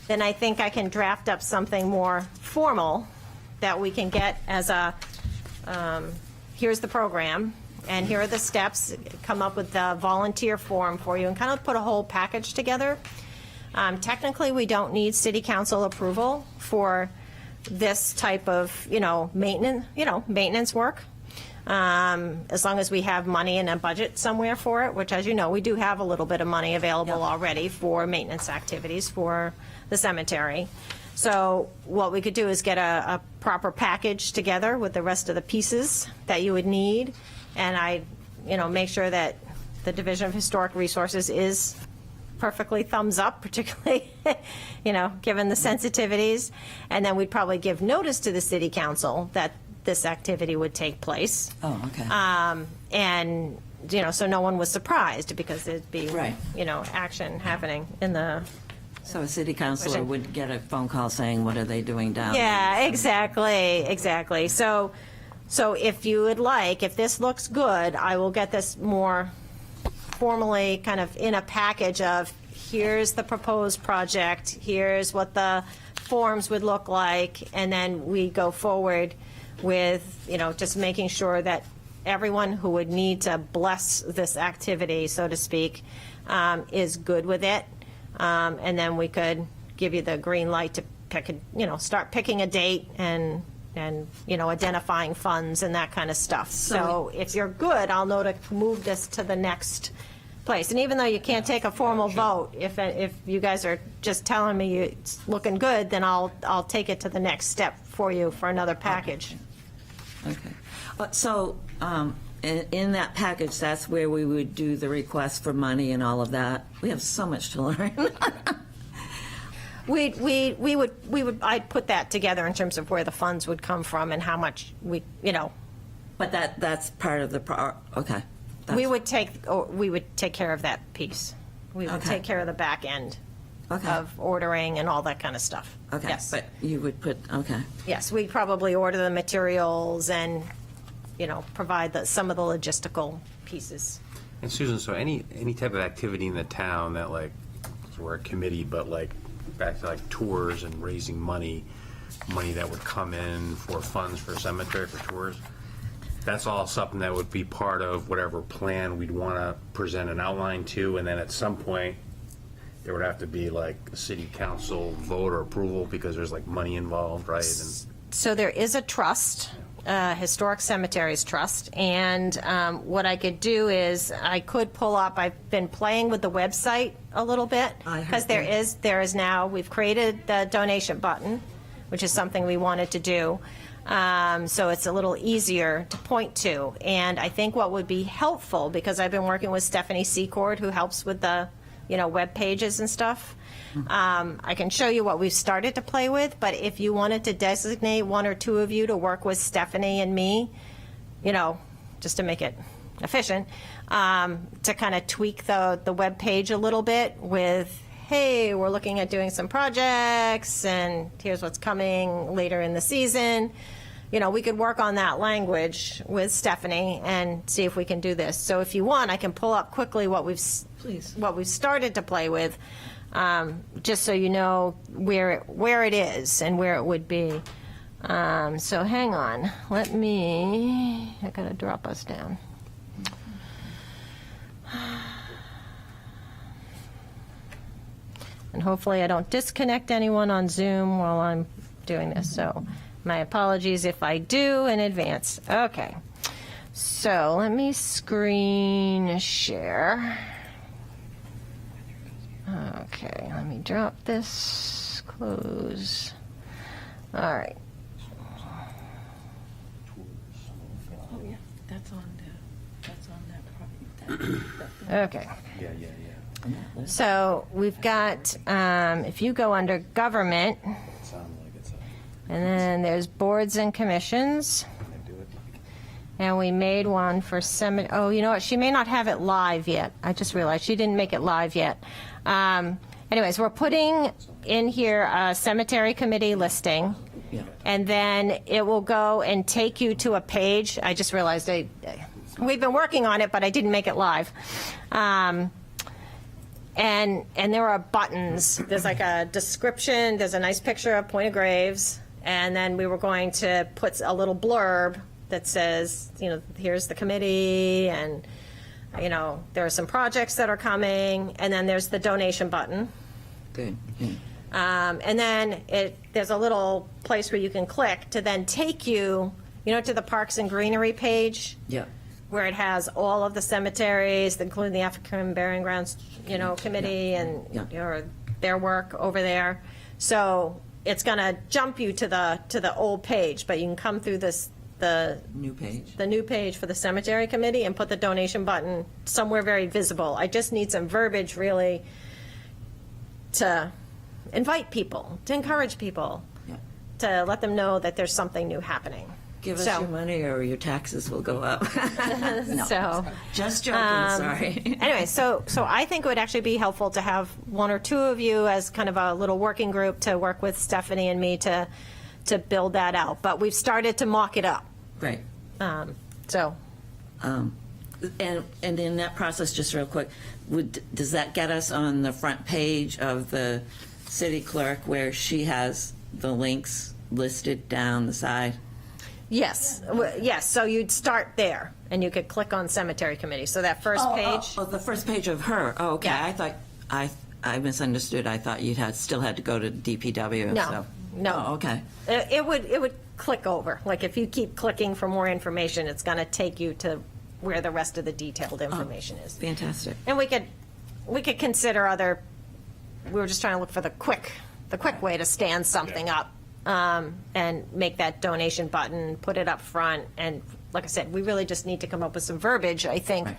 then I think I can draft up something more formal that we can get as a, here's the program, and here are the steps, come up with the volunteer form for you, and kind of put a whole package together. Technically, we don't need city council approval for this type of, maintenance work. As long as we have money in a budget somewhere for it, which, as you know, we do have a little bit of money available already for maintenance activities for the cemetery. So what we could do is get a proper package together with the rest of the pieces that you would need, and make sure that the Division of Historic Resources is perfectly thumbs up, particularly, given the sensitivities. And then we'd probably give notice to the city council that this activity would take place. Oh, okay. And, so no one was surprised, because there'd be, Right. action happening in the. So a city councilor would get a phone call saying, what are they doing down there? Yeah, exactly. So if you would like, if this looks good, I will get this more formally kind of in a package of, here's the proposed project, here's what the forms would look like, and then we go forward with, just making sure that everyone who would need to bless this activity, so to speak, is good with it. And then we could give you the green light to pick, start picking a date and identifying funds and that kind of stuff. So if you're good, I'll know to move this to the next place. And even though you can't take a formal vote, if you guys are just telling me it's looking good, then I'll take it to the next step for you for another package. Okay. So in that package, that's where we would do the request for money and all of that. We have so much to learn. I'd put that together in terms of where the funds would come from and how much But that's part of the, okay. we would take care of that piece. We would Okay. take care of the back end Okay. of ordering and all that kind of stuff. Okay, Yes. but you would put, okay. Yes, we'd probably order the materials and, provide some of the logistical pieces. And Susan, so any type of activity in the town that, like, we're a committee, but like back to like tours and raising money that would come in for funds for cemetery for tours, that's all something that would be part of whatever plan we'd want to present an outline to, and then at some point there would have to be like a city council vote or approval because there's like money involved, right? And So there is a trust, Historic Cemeteries Trust, and what I could do is I could pull up, I've been playing with the website a little bit, I heard because that. there is now, we've created the donation button, which is something we wanted to do. So it's a little easier to point to. And I think what would be helpful, because I've been working with Stephanie Secord, who helps with the web pages and stuff. I can show you what we've started to play with, but if you wanted to designate one or two of you to work with Stephanie and me, just to make it efficient, to kind of tweak the web page a little bit with, hey, we're looking at doing some projects, and here's what's coming later in the season. We could work on that language with Stephanie and see if we can do this. So if you want, I can pull up quickly what we've started to play with, just so you know where it is and where it would be. So hang on. I gotta drop us down. And hopefully I don't disconnect anyone on Zoom while I'm doing this. So my apologies if I do in advance. Okay. So let me screen share. Okay, let me drop this, close. All right. Oh, yeah, that's on that property. Okay. So we've got, if you go under government, and then there's boards and commissions. And we made one for cemetery. Oh, you know what? She may not have it live yet. I just realized she didn't make it live yet. Anyways, we're putting in here a cemetery committee listing. Yeah. And then it will go and take you to a page. I just realized we've been working on it, but I didn't make it live. And there are buttons. There's like a description. There's a nice picture of Point of Graves. And then we were going to put a little blurb that says, here's the committee, and, there are some projects that are coming, and then there's the donation button. Good. And then there's a little place where you can click to then take you, to the Parks and Greenery page, Yeah. where it has all of the cemeteries, including the African Burying Grounds, committee and Yeah. their work over there. So it's going to jump you to the old page, but you can come through the New page. new page for the cemetery committee and put the donation button somewhere very visible. I just need some verbiage really to invite people, to encourage people, Yeah. to let them know that there's something new happening. Give us So- your money or your taxes will go up. No. So, Just joking, sorry. anyway, so I think it would actually be helpful to have one or two of you as kind of a little working group to work with Stephanie and me to build that out. But we've started to mock it up. Great. So, And in that process, just real quick, does that get us on the front page of the city clerk where she has the links listed down the side? yes. So you'd start there, and you could click on cemetery committee. So that first page. Oh, the first page of her. Oh, okay. Yeah. I thought, I misunderstood. I thought you'd still had to go to DPW. No, so. no. Oh, okay. It would click over. Like if you keep clicking for more information, it's going to take you to where the rest of the detailed information is. Fantastic. And we could consider other. We were just trying to look for the quick way to stand something up, and make that donation button, put it up front, and like I said, we really just need to come up with some verbiage. I think Right.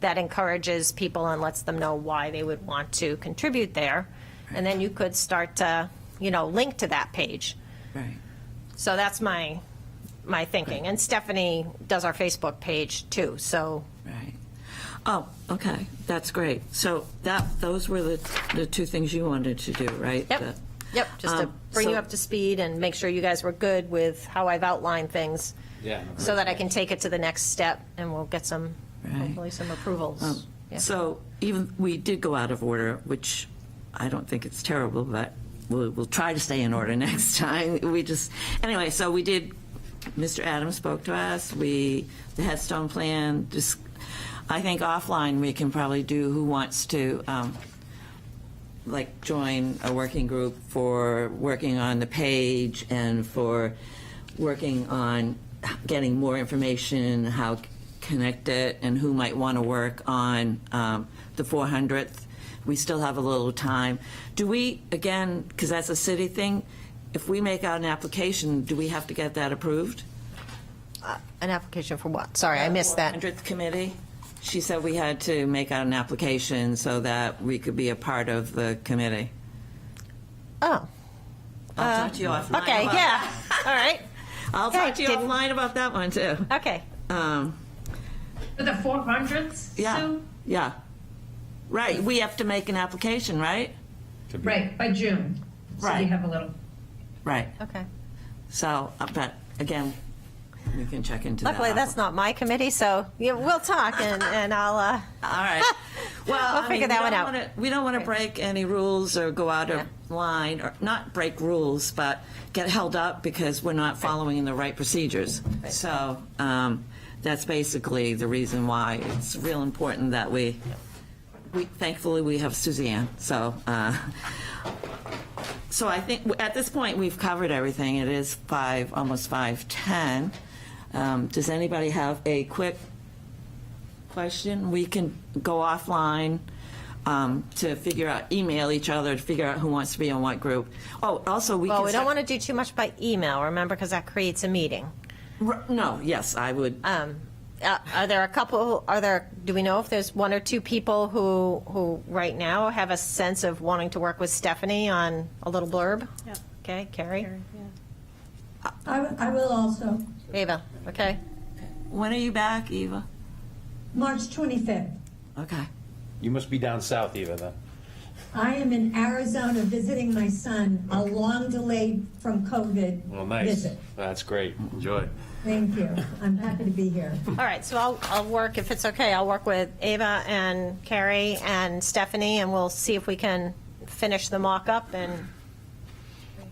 that encourages people and lets them know why they would want to contribute there, and then you could start to link to that page. Right. So that's my thinking. And Stephanie does our Facebook page too, so. Right. Oh, okay. That's great. So those were the two things you wanted to do, right? Yep, just to bring you up to speed and make sure you guys were good with how I've outlined things. Yeah. So that I can take it to the next step and we'll get some, Right. hopefully some approvals. Yeah. So even, we did go out of order, which I don't think it's terrible, but we'll try to stay in order next time. Anyway, so we did, Mr. Adams spoke to us, the Headstone plan, just, I think offline we can probably do who wants to, join a working group for working on the page and for working on getting more information, how to connect it, and who might want to work on the 400th. We still have a little time. Do we, again, because that's a city thing, if we make out an application, do we have to get that approved? An application for what? Sorry, I missed that. 400th committee? She said we had to make out an application so that we could be a part of the committee. Oh, I'll talk to you offline. okay, about yeah, all right, I'll Okay, talk to you didn't- offline about that one, too. okay. For the 400th, Yeah, Sue? yeah. Right, we have to make an application, right? Right, by June. So Right. we have a little. Right. Okay. So, but again, we can check into that. Luckily, that's not my committee, so we'll talk and I'll, All right. Well, We'll figure that one out. We don't want to break any rules or go out of line, or not break rules, but get held up because we're not following the right procedures. So that's basically the reason why it's real important that we thankfully we have Suzanne. So so I think at this point we've covered everything. It is almost 5:10. Does anybody have a quick question? We can go offline to figure out, email each other to figure out who wants to be on what group. Oh, also we well, can. we don't want to do too much by email, remember, because that creates a meeting. No, yes, I would. Are there a couple, do we know if there's one or two people who right now have a sense of wanting to work with Stephanie on a little blurb? Yeah. Okay, Carrie? Yeah. I will also. Ava, okay? When are you back, Eva? March 25th. Okay. You must be down south, Eva, then. I am in Arizona visiting my son, a long delayed from COVID Well, nice. visit. That's great. Enjoy. Thank you. I'm happy to be here. All right, so I'll work, if it's okay, I'll work with Ava and Carrie and Stephanie, and we'll see if we can finish the mock-up and,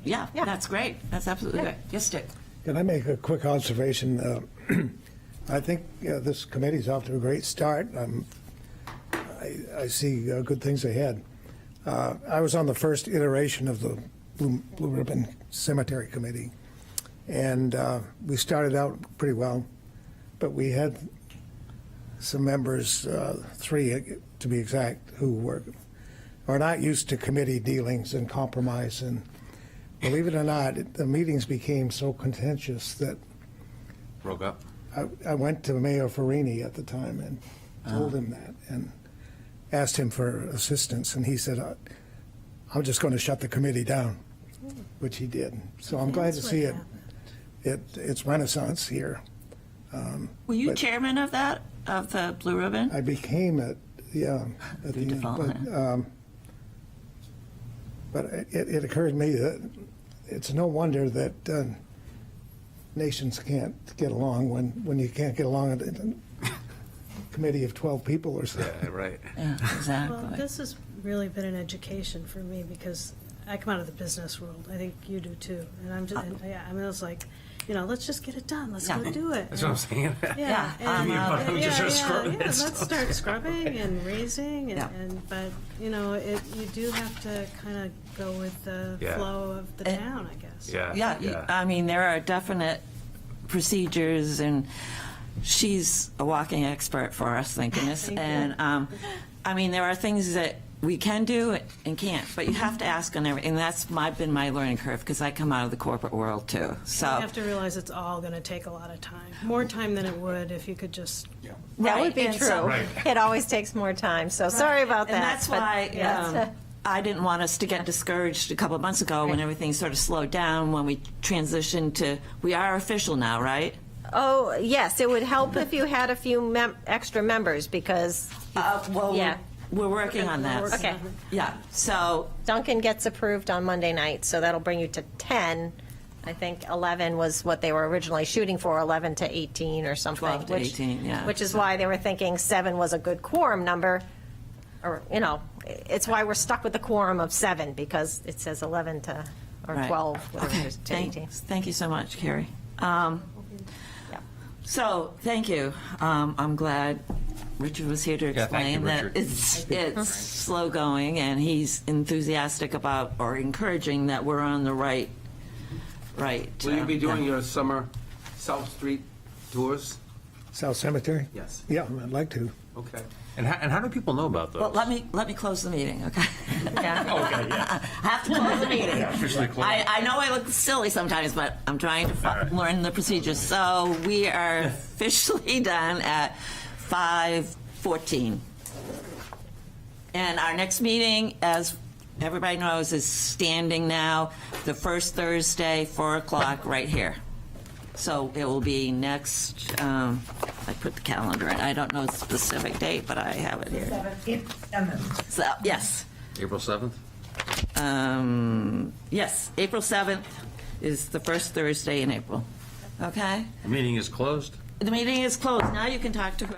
Yeah, Yeah. that's great. That's absolutely Yeah. great. Yes, Dick. Can I make a quick observation? I think this committee's off to a great start. I see good things ahead. I was on the first iteration of the Blue Ribbon Cemetery Committee, and we started out pretty well, but we had some members, 3 to be exact, who are not used to committee dealings and compromise. And believe it or not, the meetings became so contentious that Broke up? I went to Mayor Farini at the time and told him that and asked him for assistance. And he said, I'm just going to shut the committee down, which he did. So I'm glad to That's see what it's renaissance here. Were you But- chairman of that, of the Blue Ribbon? I became at the end. Beautiful, But it occurred to me that it's no wonder that nations can't get along when you can't get along in a committee of 12 people or so. Yeah, right. Yeah, exactly. Well, this has really been an education for me because I come out of the business world. I think you do too. And I'm just, I mean, it's like, let's just get it done. Let's go Yeah. do it. That's what I'm saying. Yeah, I'm out. and, Just start scrubbing let's stuff. start scrubbing and raising, Yeah. but you do have to kind of go with the Yeah. flow of the And- town, I guess. Yeah, I mean, there are definite procedures, and she's a walking expert for us, thank goodness. Thank you. And, I mean, there are things that we can do and can't, but you have to ask on everything. And that's been my learning curve, because I come out of the corporate world, too. So You have to realize it's all going to take a lot of time, more time than it would if you could just. That Right, would be and true. so- Right. It always takes more time, so sorry about that. And that's but why yes. I didn't want us to get discouraged a couple of months ago when everything sort of slowed down, when we transitioned to, we are official now, right? Oh, yes, it would help if you had a few extra members, because Well, Yeah. we're working on that. Okay. Yeah, so, Duncan gets approved on Monday night, so that'll bring you to 10. I think 11 was what they were originally shooting for, 11 to 18 or something. 12 to 18, yeah. Which is why they were thinking 7 was a good quorum number, or, it's why we're stuck with the quorum of 7, because it says 11 to, or right. 12, whatever it Okay, is, to 18. thank you so much, Carrie. Yeah. So, thank you. I'm glad Richard was here to Yeah, thank you, explain that Richard. it's slow going, and he's enthusiastic about, or encouraging that we're on the right. Will you be doing your summer South Street tours? South Cemetery? Yes. Yeah, I'd like to. Okay. And how do people know about those? Well, let me close the meeting, okay? Yeah. Okay, yeah. I have to close the meeting. Officially closed. I know I look silly sometimes, but I'm trying to learn the procedures. So we are officially done at 5:14. And our next meeting, as everybody knows, is standing now, the first Thursday, 4 o'clock, right here. So it will be next, I put the calendar in. I don't know the specific date, but I have it here. So, yes. April 7th? Yes, April 7th is the first Thursday in April. Okay? The meeting is closed. The meeting is closed. Now you can talk to her.